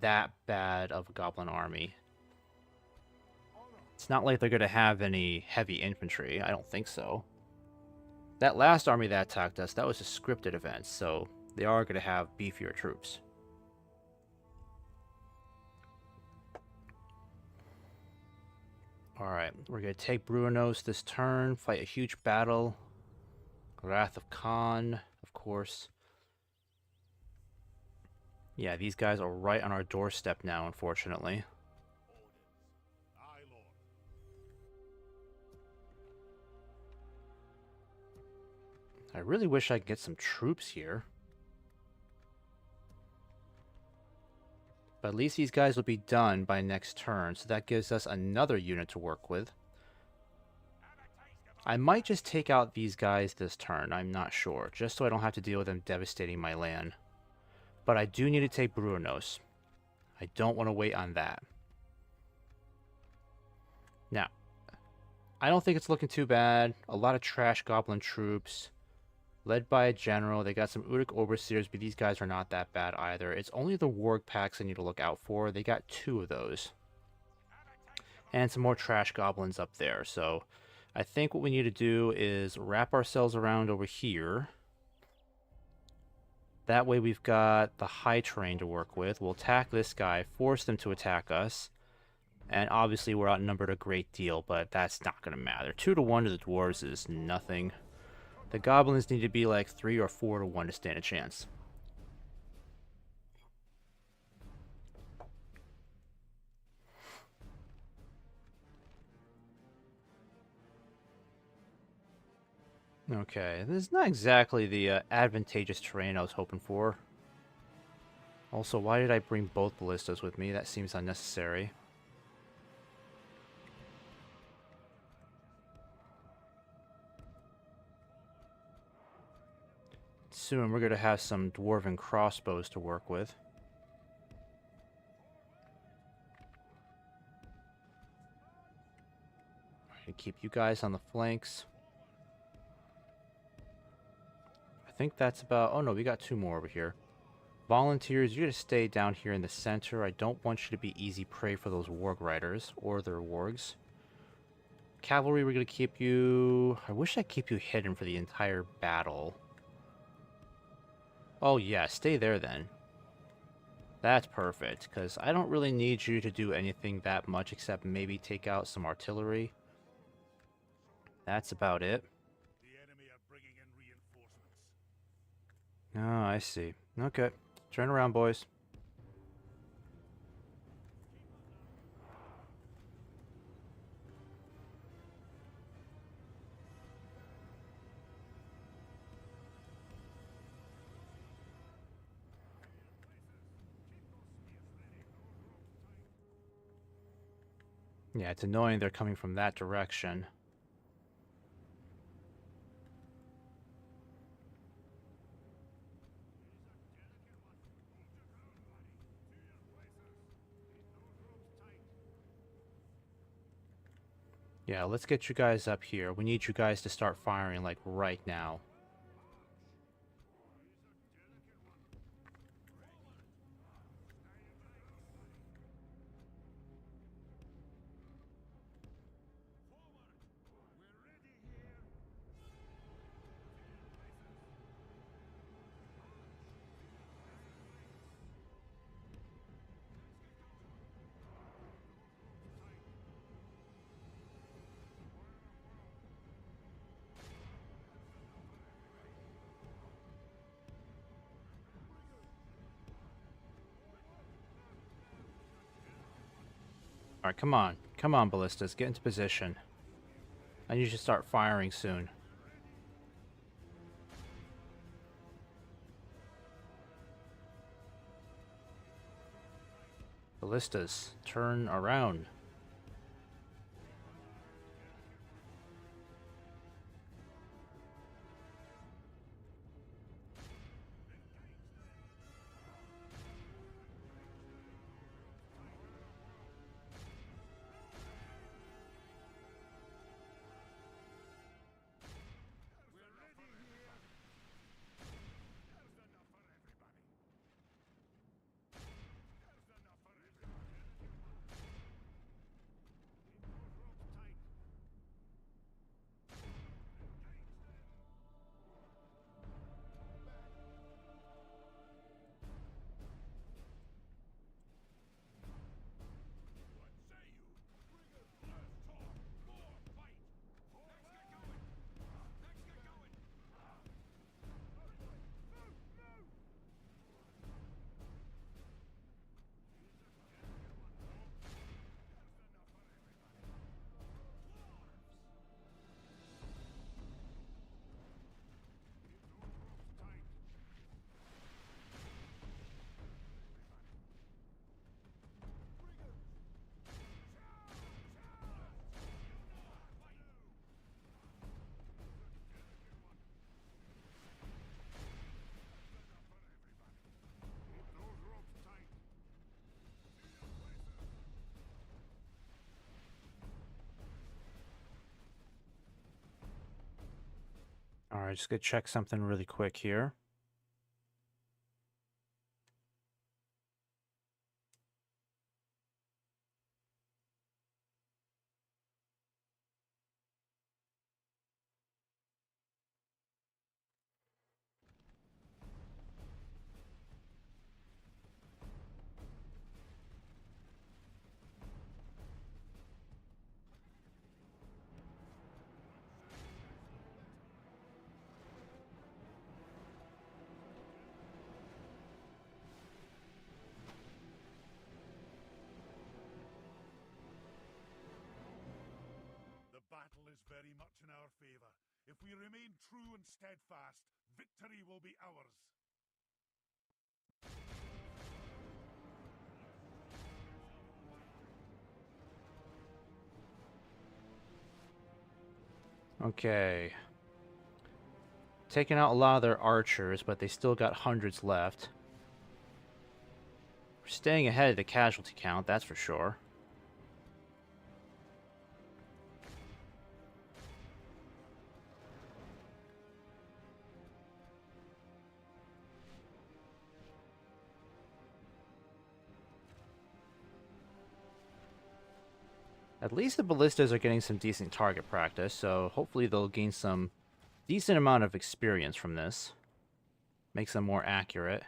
that bad of a goblin army. It's not like they're going to have any heavy infantry. I don't think so. That last army that attacked us, that was a scripted event, so they are going to have beefier troops. Alright, we're going to take Bruinos this turn, fight a huge battle. Wrath of Khan, of course. Yeah, these guys are right on our doorstep now, unfortunately. Aye, Lord. I really wish I could get some troops here. But at least these guys will be done by next turn, so that gives us another unit to work with. I might just take out these guys this turn, I'm not sure, just so I don't have to deal with them devastating my land. But I do need to take Bruinos. I don't want to wait on that. Now, I don't think it's looking too bad. A lot of trash goblin troops. Led by a general. They got some Udic Overseers, but these guys are not that bad either. It's only the Warg packs I need to look out for. They got 2 of those. And some more trash goblins up there. So I think what we need to do is wrap ourselves around over here. That way we've got the high terrain to work with. We'll attack this guy, force them to attack us. And obviously we're outnumbered a great deal, but that's not going to matter. 2-1 to the dwarves is nothing. The goblins need to be like 3 or 4-1 to stand a chance. Okay, this is not exactly the advantageous terrain I was hoping for. Also, why did I bring both ballistas with me? That seems unnecessary. Soon we're going to have some dwarven crossbows to work with. I keep you guys on the flanks. I think that's about... Oh no, we got 2 more over here. Volunteers, you're going to stay down here in the center. I don't want you to be easy prey for those warg riders or their wargs. Cavalry, we're going to keep you... I wish I'd keep you hidden for the entire battle. Oh yeah, stay there then. That's perfect, because I don't really need you to do anything that much except maybe take out some artillery. That's about it. The enemy are bringing in reinforcements. Oh, I see. Okay. Turn around, boys. Yeah, it's annoying they're coming from that direction. Yeah, let's get you guys up here. We need you guys to start firing, like, right now. Alright, come on. Come on, ballistas. Get into position. I need you to start firing soon. Ballistas, turn around. Alright, just gonna check something really quick here. The battle is very much in our favor. If we remain true and steadfast, victory will be ours. Okay. Taking out a lot of their archers, but they still got hundreds left. We're staying ahead of the casualty count, that's for sure. At least the ballistas are getting some decent target practice, so hopefully they'll gain some decent amount of experience from this. Makes them more accurate.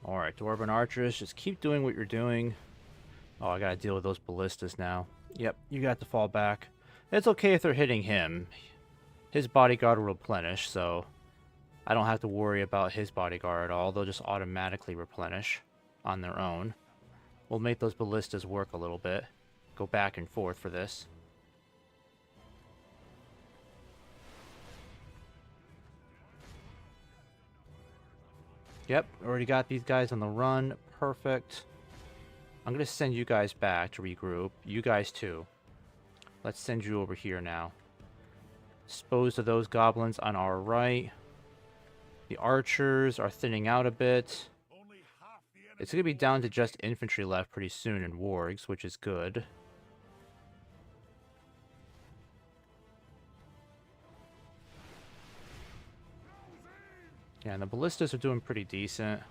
Alright, Dwarven archers, just keep doing what you're doing. Oh, I gotta deal with those ballistas now. Yep, you got to fall back. It's okay if they're hitting him. His bodyguard will replenish, so I don't have to worry about his bodyguard at all. They'll just automatically replenish on their own. We'll make those ballistas work a little bit. Go back and forth for this. Yep, already got these guys on the run. Perfect. I'm going to send you guys back to regroup. You guys too. Let's send you over here now. Dispose of those goblins on our right. The archers are thinning out a bit. It's going to be down to just infantry left pretty soon in wargs, which is good. Yeah, and the ballistas are doing pretty decent.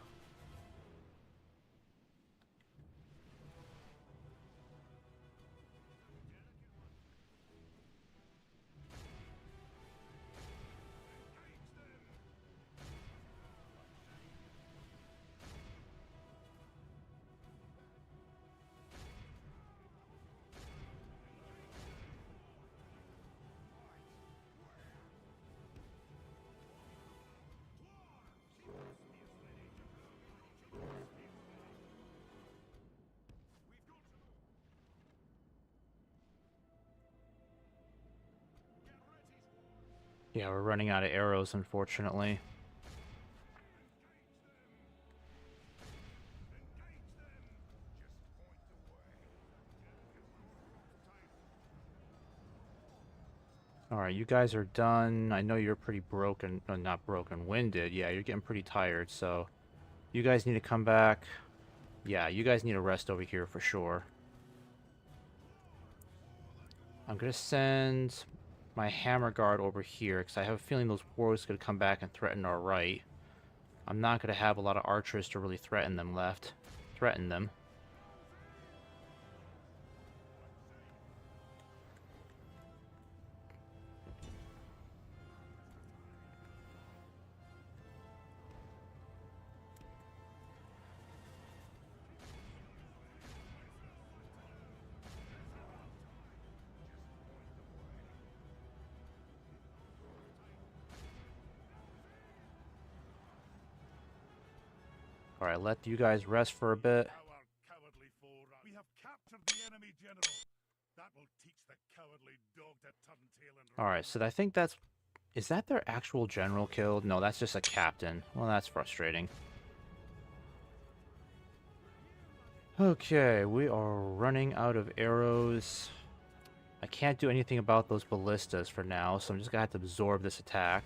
Yeah, we're running out of arrows, unfortunately. Alright, you guys are done. I know you're pretty broken, not broken, winded. Yeah, you're getting pretty tired, so you guys need to come back. Yeah, you guys need a rest over here for sure. I'm going to send my hammer guard over here, because I have a feeling those wargs are going to come back and threaten our right. I'm not going to have a lot of archers to really threaten them left. Threaten them. Alright, let you guys rest for a bit. Our cowardly foe. We have captured the enemy general. That will teach the cowardly dog to turn tail and Alright, so I think that's... Is that their actual general killed? No, that's just a captain. Well, that's frustrating. Okay, we are running out of arrows. I can't do anything about those ballistas for now, so I'm just gonna have to absorb this attack.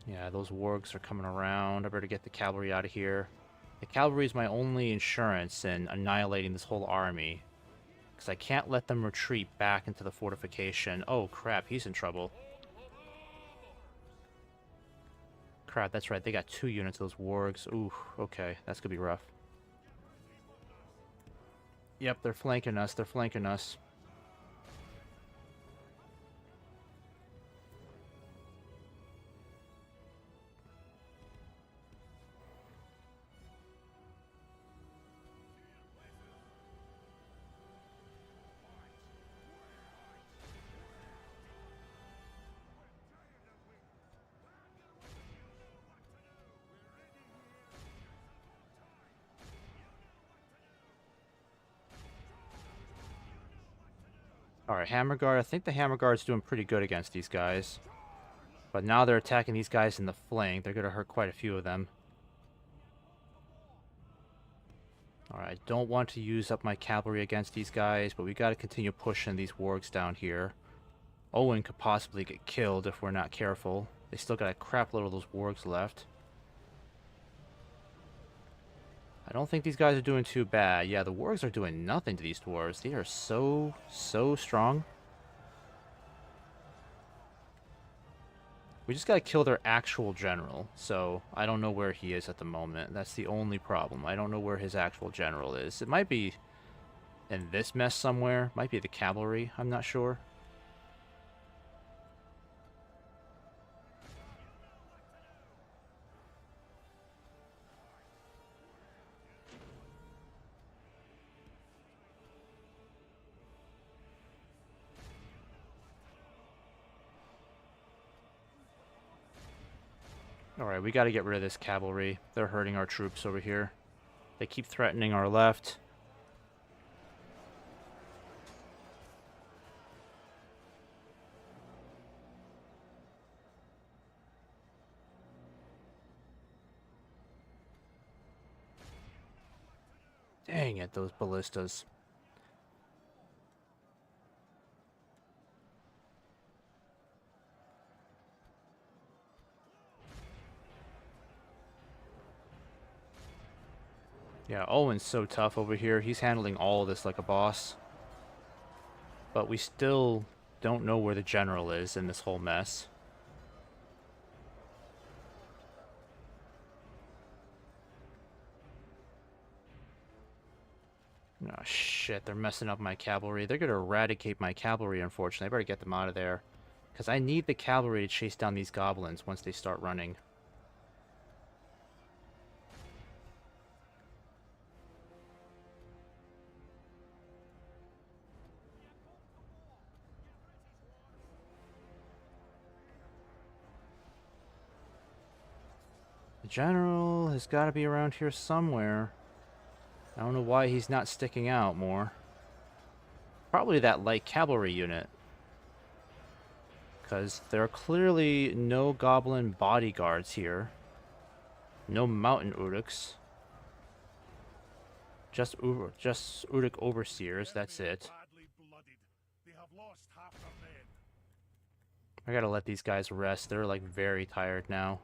Yeah, those wargs are coming around. I better get the cavalry out of here. The cavalry is my only insurance in annihilating this whole army. Because I can't let them retreat back into the fortification. Oh, crap, he's in trouble. Crap, that's right, they got 2 units of those wargs. Ooh, okay, that's gonna be rough. Yep, they're flanking us, they're flanking us. Alright, Hammer Guard. I think the Hammer Guard's doing pretty good against these guys. But now they're attacking these guys in the flank. They're going to hurt quite a few of them. Alright, I don't want to use up my cavalry against these guys, but we got to continue pushing these wargs down here. Owen could possibly get killed if we're not careful. They still got a crap load of those wargs left. I don't think these guys are doing too bad. Yeah, the wargs are doing nothing to these dwarves. They are so strong. We just gotta kill their actual general. So, I don't know where he is at the moment. That's the only problem. I don't know where his actual general is. It might be in this mess somewhere. Might be the cavalry. I'm not sure. Alright, we gotta get rid of this cavalry. They're hurting our troops over here. They keep threatening our left. Dang it, those ballistas. Yeah, Owen's so tough over here. He's handling all of this like a boss. But we still don't know where the general is in this whole mess. Oh shit, they're messing up my cavalry. They're gonna eradicate my cavalry, unfortunately. I better get them out of there. Because I need the cavalry to chase down these goblins once they start running. The general has got to be around here somewhere. I don't know why he's not sticking out more. Probably that light cavalry unit. Because there are clearly no goblin bodyguards here. No mountain Uruks. Just Uruk overseers, that's it. badly blooded. They have lost half their men. I gotta let these guys rest. They're like very tired now.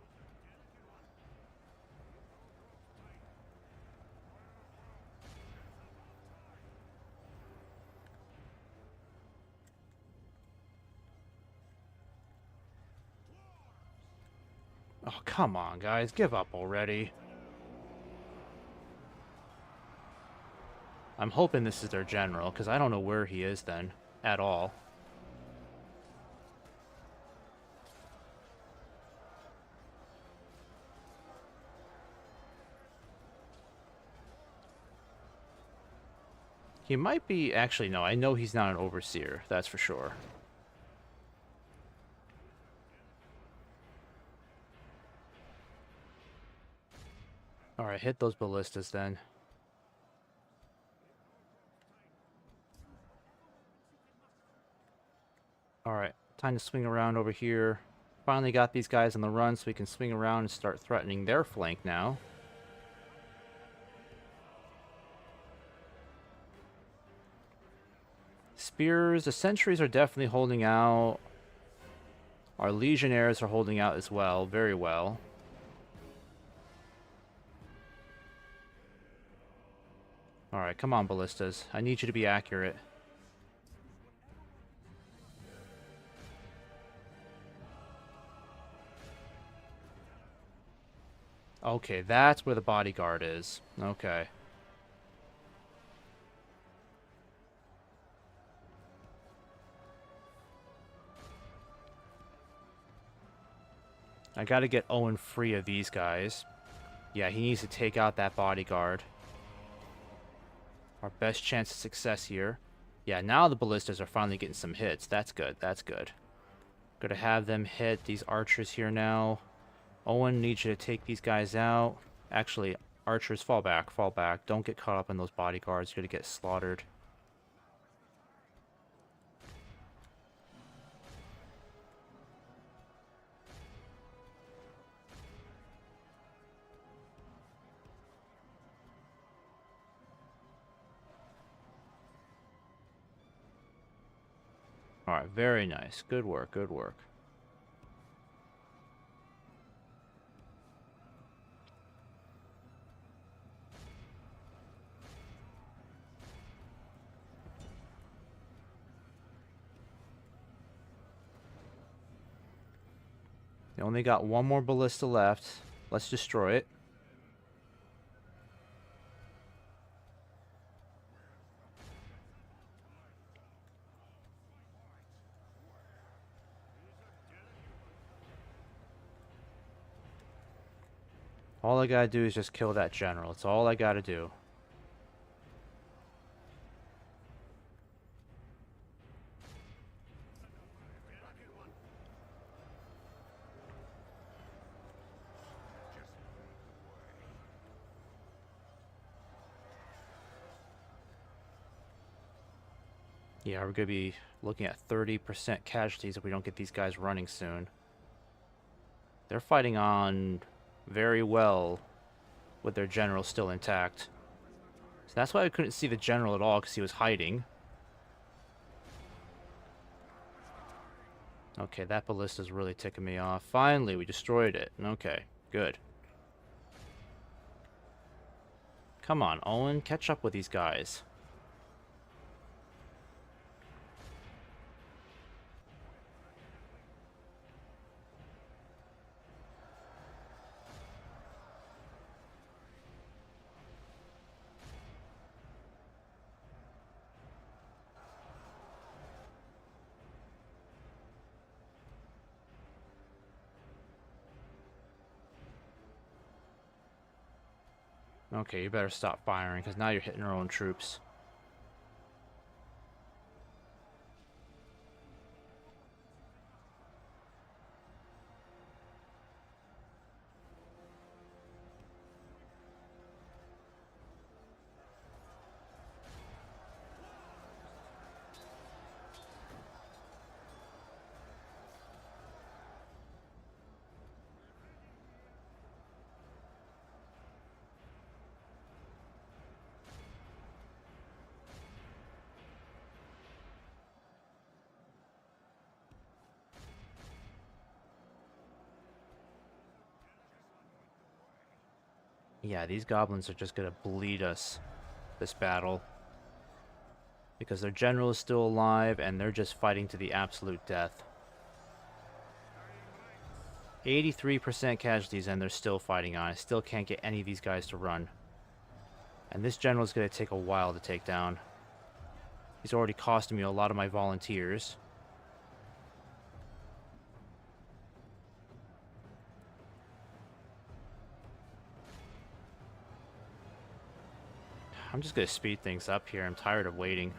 Oh, come on, guys. Give up already. I'm hoping this is their general, because I don't know where he is then. At all. He might be... Actually, no. I know he's not an overseer. That's for sure. Alright, hit those ballistas then. Alright, time to swing around over here. Finally got these guys on the run so we can swing around and start threatening their flank now. Spears, the sentries are definitely holding out. Our legionnaires are holding out as well, very well. Alright, come on, ballistas. I need you to be accurate. Okay, that's where the bodyguard is. Okay. I gotta get Owen free of these guys. Yeah, he needs to take out that bodyguard. Our best chance of success here. Yeah, now the ballistas are finally getting some hits. That's good, that's good. Gonna have them hit these archers here now. Owen needs you to take these guys out. Actually, archers, fall back, fall back. Don't get caught up in those bodyguards. You're gonna get slaughtered. Alright, very nice. Good work, good work. They only got one more ballista left. Let's destroy it. All I gotta do is just kill that general. That's all I gotta do. Yeah, we're gonna be looking at 30% casualties if we don't get these guys running soon. They're fighting on very well with their general still intact. So that's why I couldn't see the general at all, because he was hiding. Okay, that ballista's really ticking me off. Finally, we destroyed it. Okay, good. Come on, Owen, catch up with these guys. Okay, you better stop firing, because now you're hitting our own troops. Yeah, these goblins are just gonna bleed us this battle. Because their general is still alive, and they're just fighting to the absolute death. 83% casualties, and they're still fighting on. I still can't get any of these guys to run. And this general is gonna take a while to take down. He's already costing me a lot of my volunteers. I'm just gonna speed things up here. I'm tired of waiting.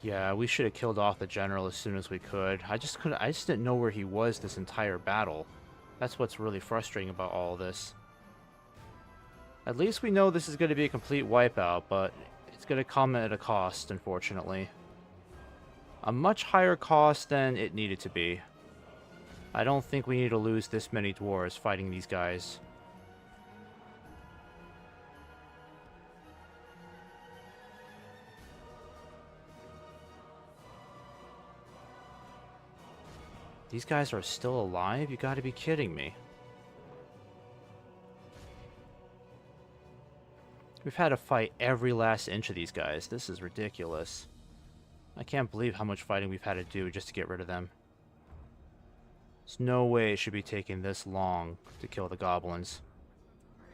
Yeah, we should have killed off the general as soon as we could. I just didn't know where he was this entire battle. That's what's really frustrating about all this. At least we know this is going to be a complete wipeout, but it's going to come at a cost, unfortunately. A much higher cost than it needed to be. I don't think we need to lose this many dwarves fighting these guys. These guys are still alive? You gotta be kidding me. We've had to fight every last inch of these guys. This is ridiculous. I can't believe how much fighting we've had to do just to get rid of them. There's no way it should be taking this long to kill the goblins.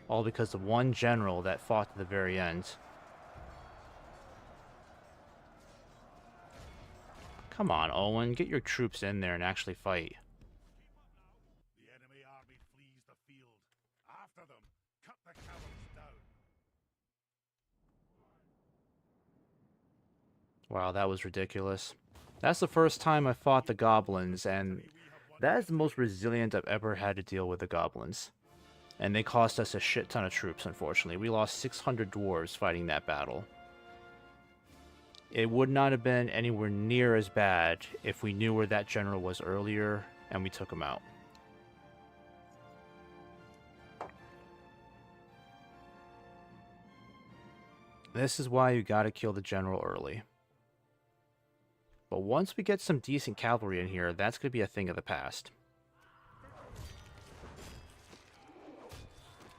All because of one general that fought to the very end. Come on, Owen. Get your troops in there and actually fight. The enemy army flees the field. After them, cut the cowards down. Wow, that was ridiculous. That's the first time I fought the goblins, and that is the most resilient I've ever had to deal with the goblins. And they cost us a shit ton of troops, unfortunately. We lost 600 dwarves fighting that battle. It would not have been anywhere near as bad if we knew where that general was earlier and we took him out. This is why you gotta kill the general early. But once we get some decent cavalry in here, that's gonna be a thing of the past.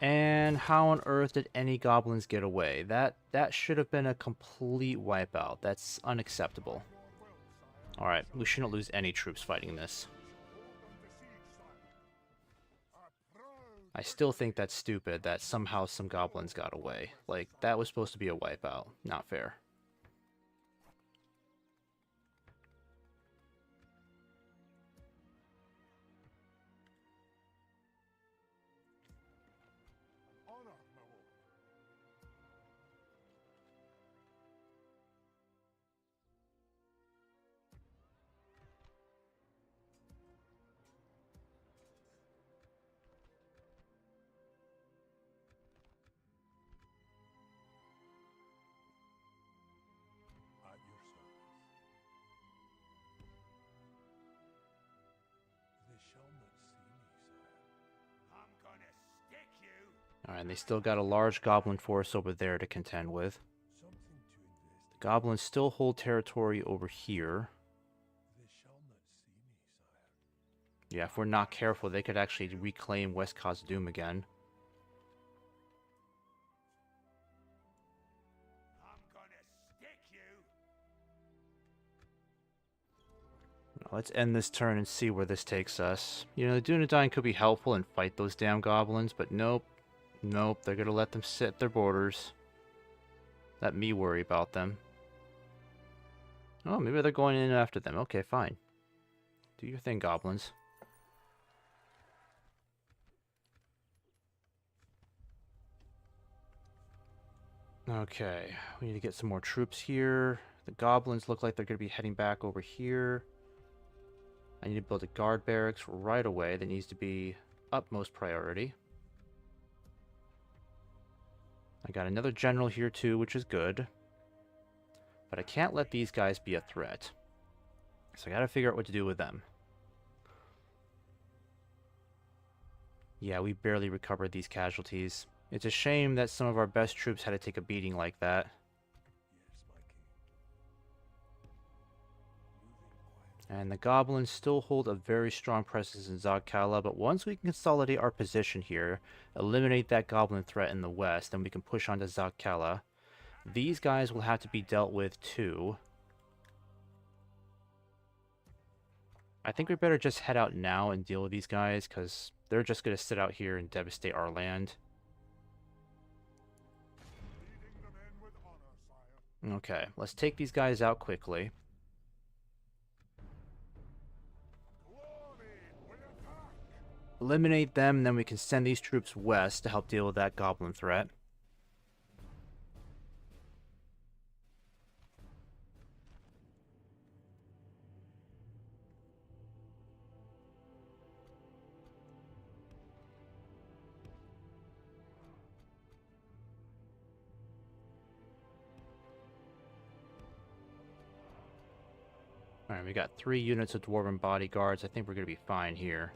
And how on earth did any goblins get away? That should have been a complete wipeout. That's unacceptable. Alright, we shouldn't lose any troops fighting this. I still think that's stupid that somehow some goblins got away. Like, that was supposed to be a wipeout. Not fair. At your service. They shall not see me, sire. I'm gonna stick you. Alright, and they still got a large goblin force over there to contend with. Something to investigate. The goblins still hold territory over here. They shall not see me, sire. Yeah, if we're not careful, they could actually reclaim West Khazâd again. I'm gonna stick you. Let's end this turn and see where this takes us. You know, the Dunedain could be helpful and fight those damn goblins, but nope. Nope, they're gonna let them sit at their borders. Let me worry about them. Oh, maybe they're going in after them. Okay, fine. Do your thing, goblins. Okay, we need to get some more troops here. The goblins look like they're going to be heading back over here. I need to build a guard barracks right away. That needs to be utmost priority. I got another general here too, which is good. But I can't let these guys be a threat. So I gotta figure out what to do with them. Yeah, we barely recovered these casualties. It's a shame that some of our best troops had to take a beating like that. And the goblins still hold a very strong presence in Zagkala, but once we can consolidate our position here, eliminate that goblin threat in the west, then we can push on to Zagkala. These guys will have to be dealt with too. I think we better just head out now and deal with these guys, because they're just going to sit out here and devastate our land. Okay, let's take these guys out quickly. Eliminate them, and then we can send these troops west to help deal with that goblin threat. Alright, we got 3 units of Dwarven bodyguards. I think we're going to be fine here.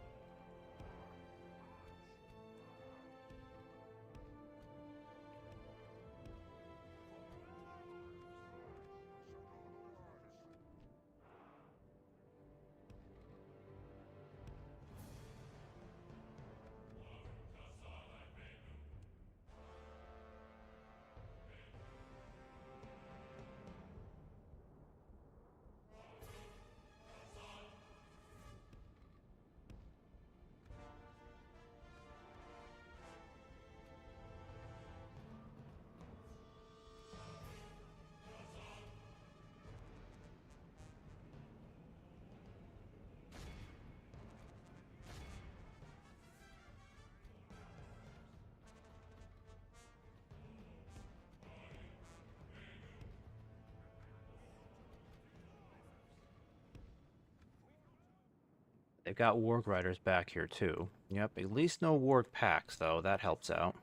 They've got Warg Riders back here too. Yep, at least no Warg packs though. That helps out.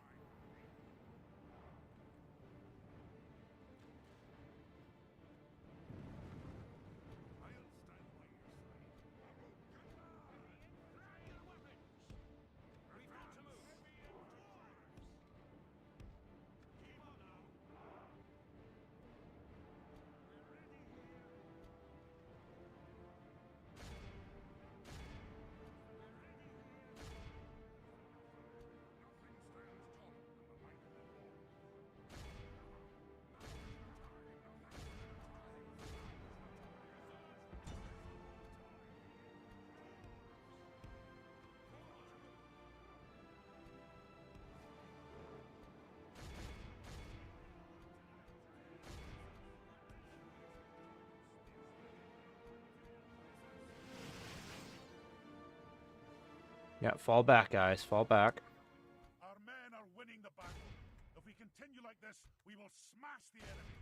Yeah, fall back, guys. Fall back. Our men are winning the battle. If we continue like this, we will smash the enemy.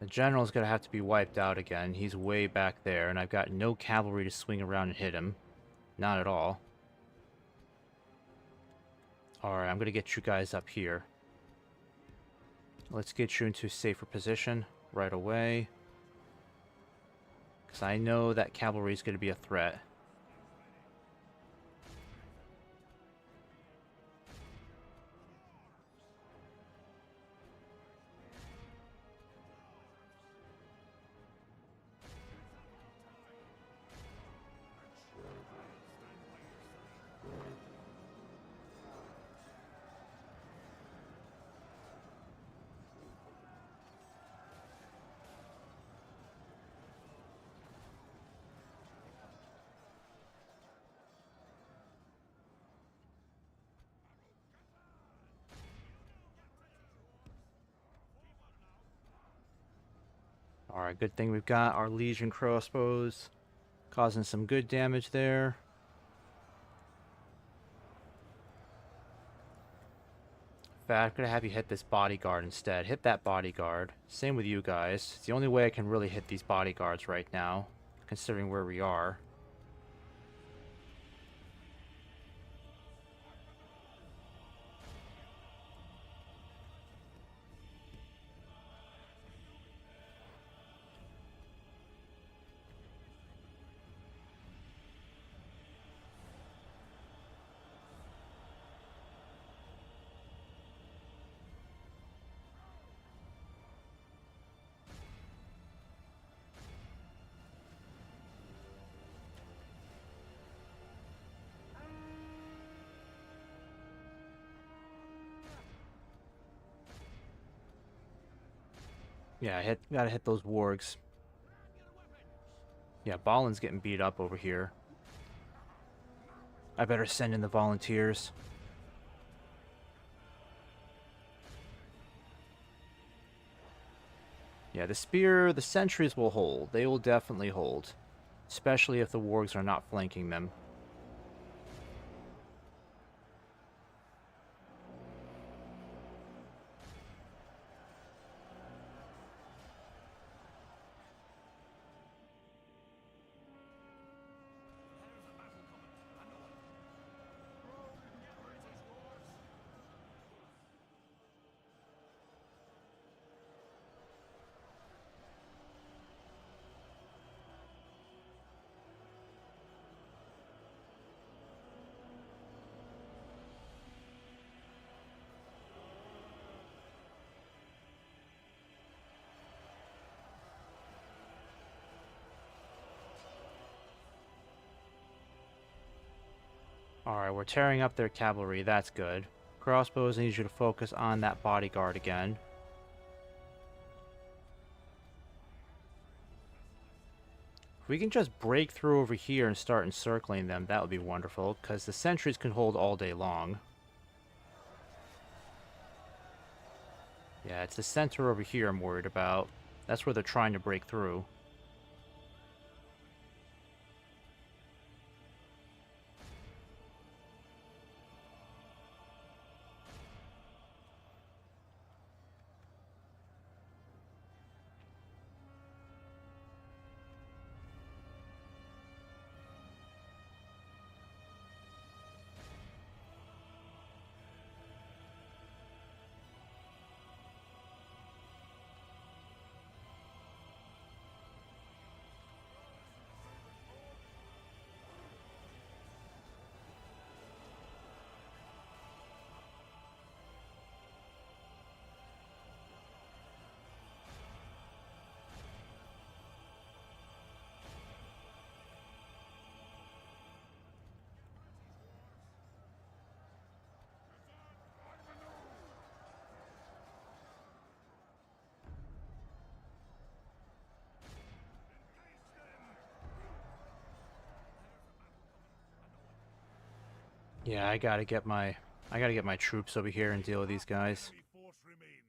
The general's going to have to be wiped out again. He's way back there, and I've got no cavalry to swing around and hit him. Not at all. Alright, I'm going to get you guys up here. Let's get you into a safer position right away. Because I know that cavalry is going to be a threat. Alright, good thing we've got our Legion crossbows, causing some good damage there. In fact, I'm going to have you hit this bodyguard instead. Hit that bodyguard. Same with you guys. It's the only way I can really hit these bodyguards right now, considering where we are. Yeah, gotta hit those wargs. Yeah, Balin's getting beat up over here. I better send in the volunteers. Yeah, the spear, the sentries will hold. They will definitely hold. Especially if the wargs are not flanking them. Alright, we're tearing up their cavalry. That's good. Crossbows, I need you to focus on that bodyguard again. If we can just break through over here and start encircling them, that would be wonderful, because the sentries can hold all day long. Yeah, it's the center over here I'm worried about. That's where they're trying to break through. Yeah, I gotta get my troops over here and deal with these guys. Enemy force remains.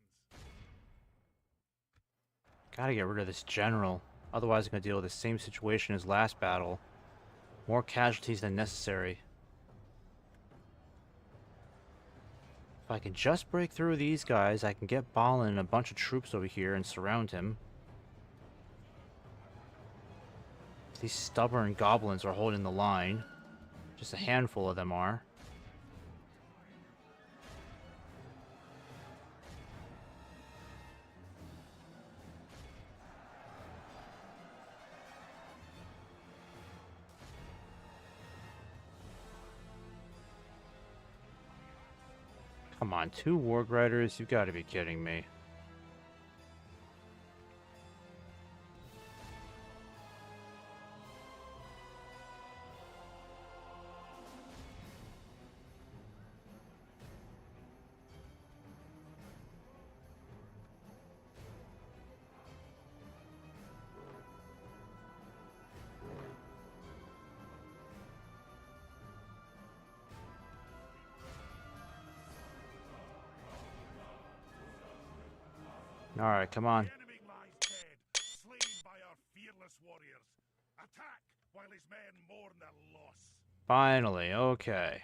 Gotta get rid of this general. Otherwise I'm gonna deal with the same situation as last battle. More casualties than necessary. If I can just break through these guys, I can get Balin and a bunch of troops over here and surround him. These stubborn goblins are holding the line. Just a handful of them are. Come on, 2 Warg Riders? You've got to be kidding me. Alright, come on. The enemy lies dead, slain by our fearless warriors. Attack while his men mourn their loss. Finally, okay.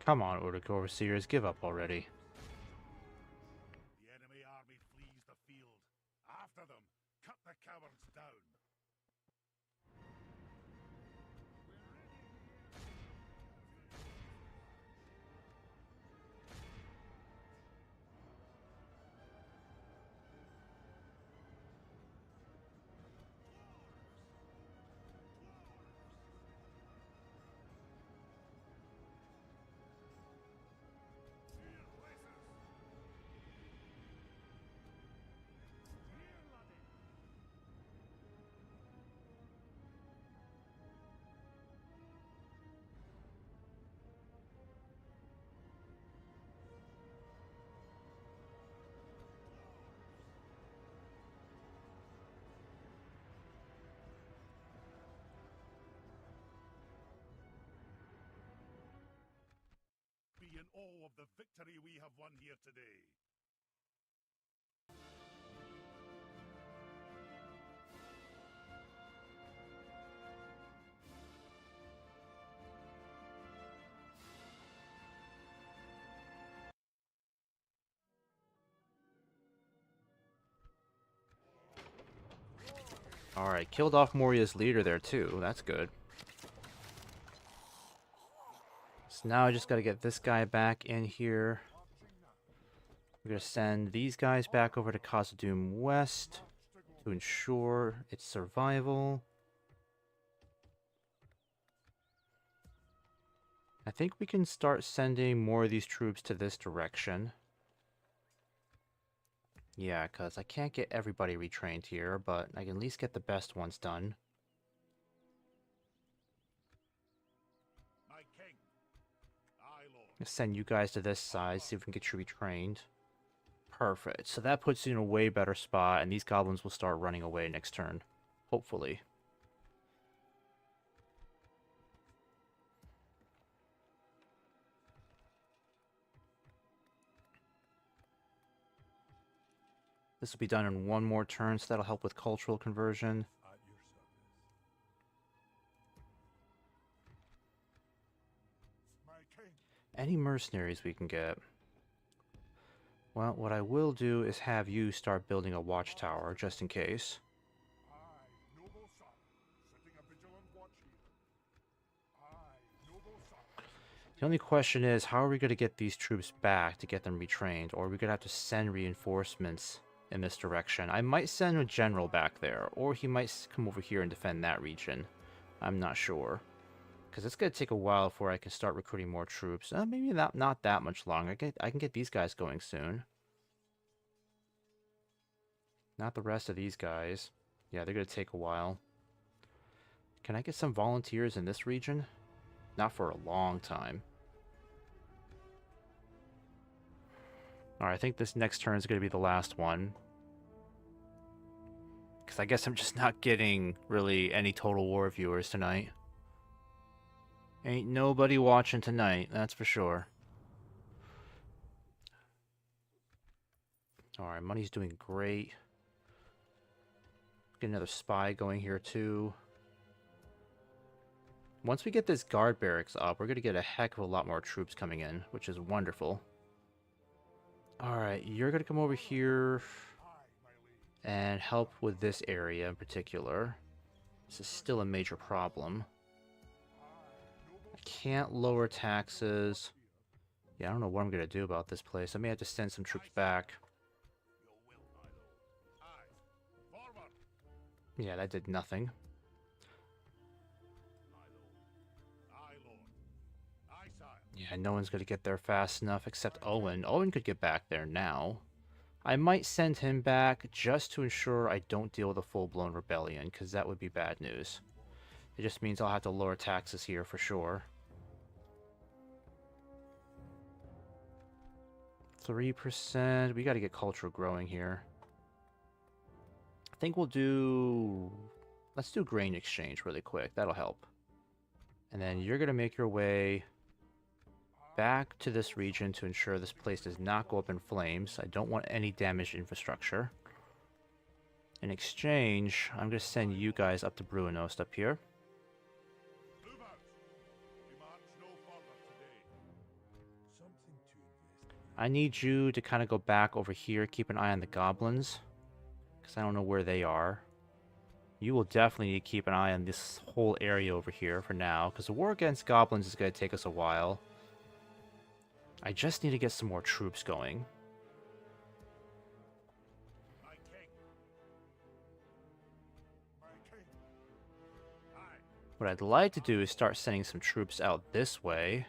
Come on, Uruk Overseers, give up already. The enemy army flees the field. After them, cut the cowards down. in awe of the victory we have won here today. Alright, killed off Moria's leader there too. That's good. So now I just gotta get this guy back in here. We're gonna send these guys back over to Khazad West to ensure its survival. I think we can start sending more of these troops to this direction. Yeah, because I can't get everybody retrained here, but I can at least get the best ones done. My king, aye, lord. Send you guys to this side, see if we can get you retrained. Perfect. So that puts you in a way better spot, and these goblins will start running away next turn. Hopefully. This will be done in one more turn, so that'll help with cultural conversion. At your service. My king. Any mercenaries we can get. Well, what I will do is have you start building a watchtower, just in case. Aye, noble son, setting a vigilant watch here. Aye, noble son. The only question is, how are we going to get these troops back to get them retrained? Or are we going to have to send reinforcements in this direction? I might send a general back there, or he might come over here and defend that region. I'm not sure. Because it's going to take a while before I can start recruiting more troops. Maybe not that much longer. I can get these guys going soon. Not the rest of these guys. Yeah, they're going to take a while. Can I get some volunteers in this region? Not for a long time. Alright, I think this next turn is going to be the last one. Because I guess I'm just not getting really any Total War viewers tonight. Ain't nobody watching tonight, that's for sure. Alright, money's doing great. Get another spy going here too. Once we get this guard barracks up, we're going to get a heck of a lot more troops coming in, which is wonderful. Alright, you're going to come over here and help with this area in particular. This is still a major problem. I can't lower taxes. Yeah, I don't know what I'm going to do about this place. I may have to send some troops back. Yeah, that did nothing. Yeah, no one's going to get there fast enough except Owen. Owen could get back there now. I might send him back just to ensure I don't deal with a full-blown rebellion, because that would be bad news. It just means I'll have to lower taxes here for sure. 3%. We got to get culture growing here. I think we'll do... Let's do grain exchange really quick. That'll help. And then you're going to make your way back to this region to ensure this place does not go up in flames. I don't want any damaged infrastructure. In exchange, I'm going to send you guys up to Bruinost up here. I need you to kind of go back over here, keep an eye on the goblins, because I don't know where they are. You will definitely need to keep an eye on this whole area over here for now, because the war against goblins is going to take us a while. I just need to get some more troops going. What I'd like to do is start sending some troops out this way.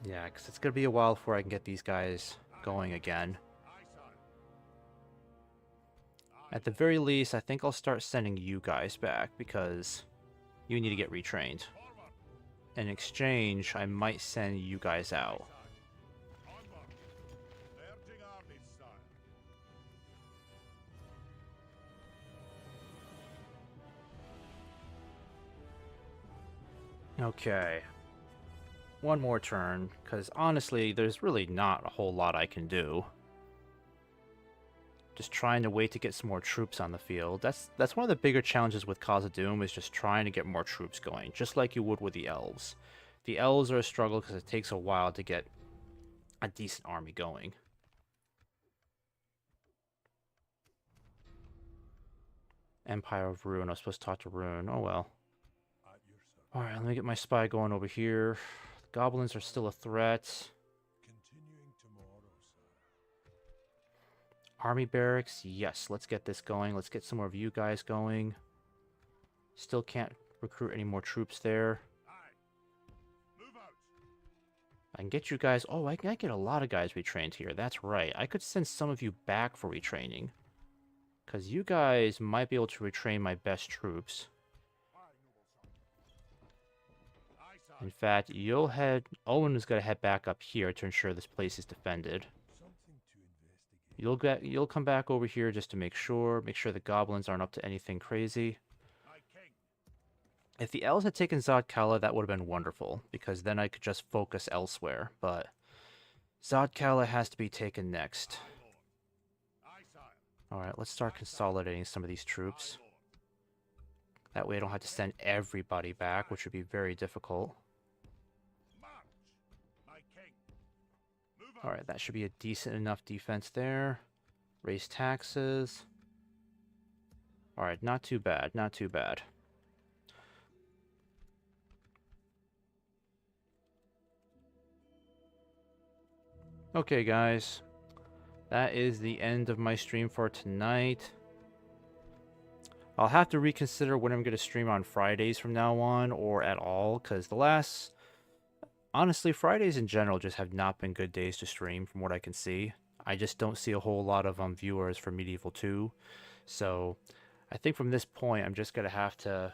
Yeah, because it's going to be a while before I can get these guys going again. At the very least, I think I'll start sending you guys back, because you need to get retrained. In exchange, I might send you guys out. Okay. One more turn, because honestly, there's really not a whole lot I can do. Just trying to wait to get some more troops on the field. That's one of the bigger challenges with Khazad-dûm, is just trying to get more troops going, just like you would with the elves. The elves are a struggle because it takes a while to get a decent army going. Empire of Ruin. I was supposed to talk to Ruin. Oh well. Alright, let me get my spy going over here. The goblins are still a threat. Army barracks, yes, let's get this going. Let's get some more of you guys going. Still can't recruit any more troops there. I can get you guys... Oh, I can get a lot of guys retrained here. That's right. I could send some of you back for retraining. Because you guys might be able to retrain my best troops. In fact, you'll head... Owen is going to head back up here to ensure this place is defended. You'll come back over here just to make sure the goblins aren't up to anything crazy. If the elves had taken Zod-Kala, that would have been wonderful, because then I could just focus elsewhere, but Zod-Kala has to be taken next. Alright, let's start consolidating some of these troops. That way I don't have to send everybody back, which would be very difficult. Alright, that should be a decent enough defense there. Raise taxes. Alright, not too bad, not too bad. Okay, guys. That is the end of my stream for tonight. I'll have to reconsider when I'm going to stream on Fridays from now on, or at all, because the last... Honestly, Fridays in general just have not been good days to stream, from what I can see. I just don't see a whole lot of viewers for Medieval 2. So, I think from this point, I'm just going to have to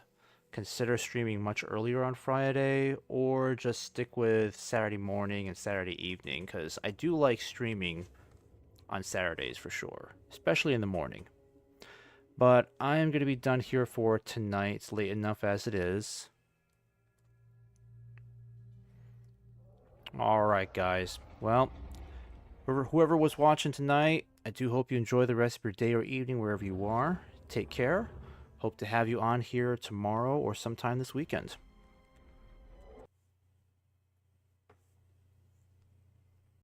consider streaming much earlier on Friday, or just stick with Saturday morning and Saturday evening, because I do like streaming on Saturdays for sure, especially in the morning. But I am going to be done here for tonight. It's late enough as it is. Alright, guys. Well, whoever was watching tonight, I do hope you enjoy the rest of your day or evening wherever you are. Take care. Hope to have you on here tomorrow or sometime this weekend.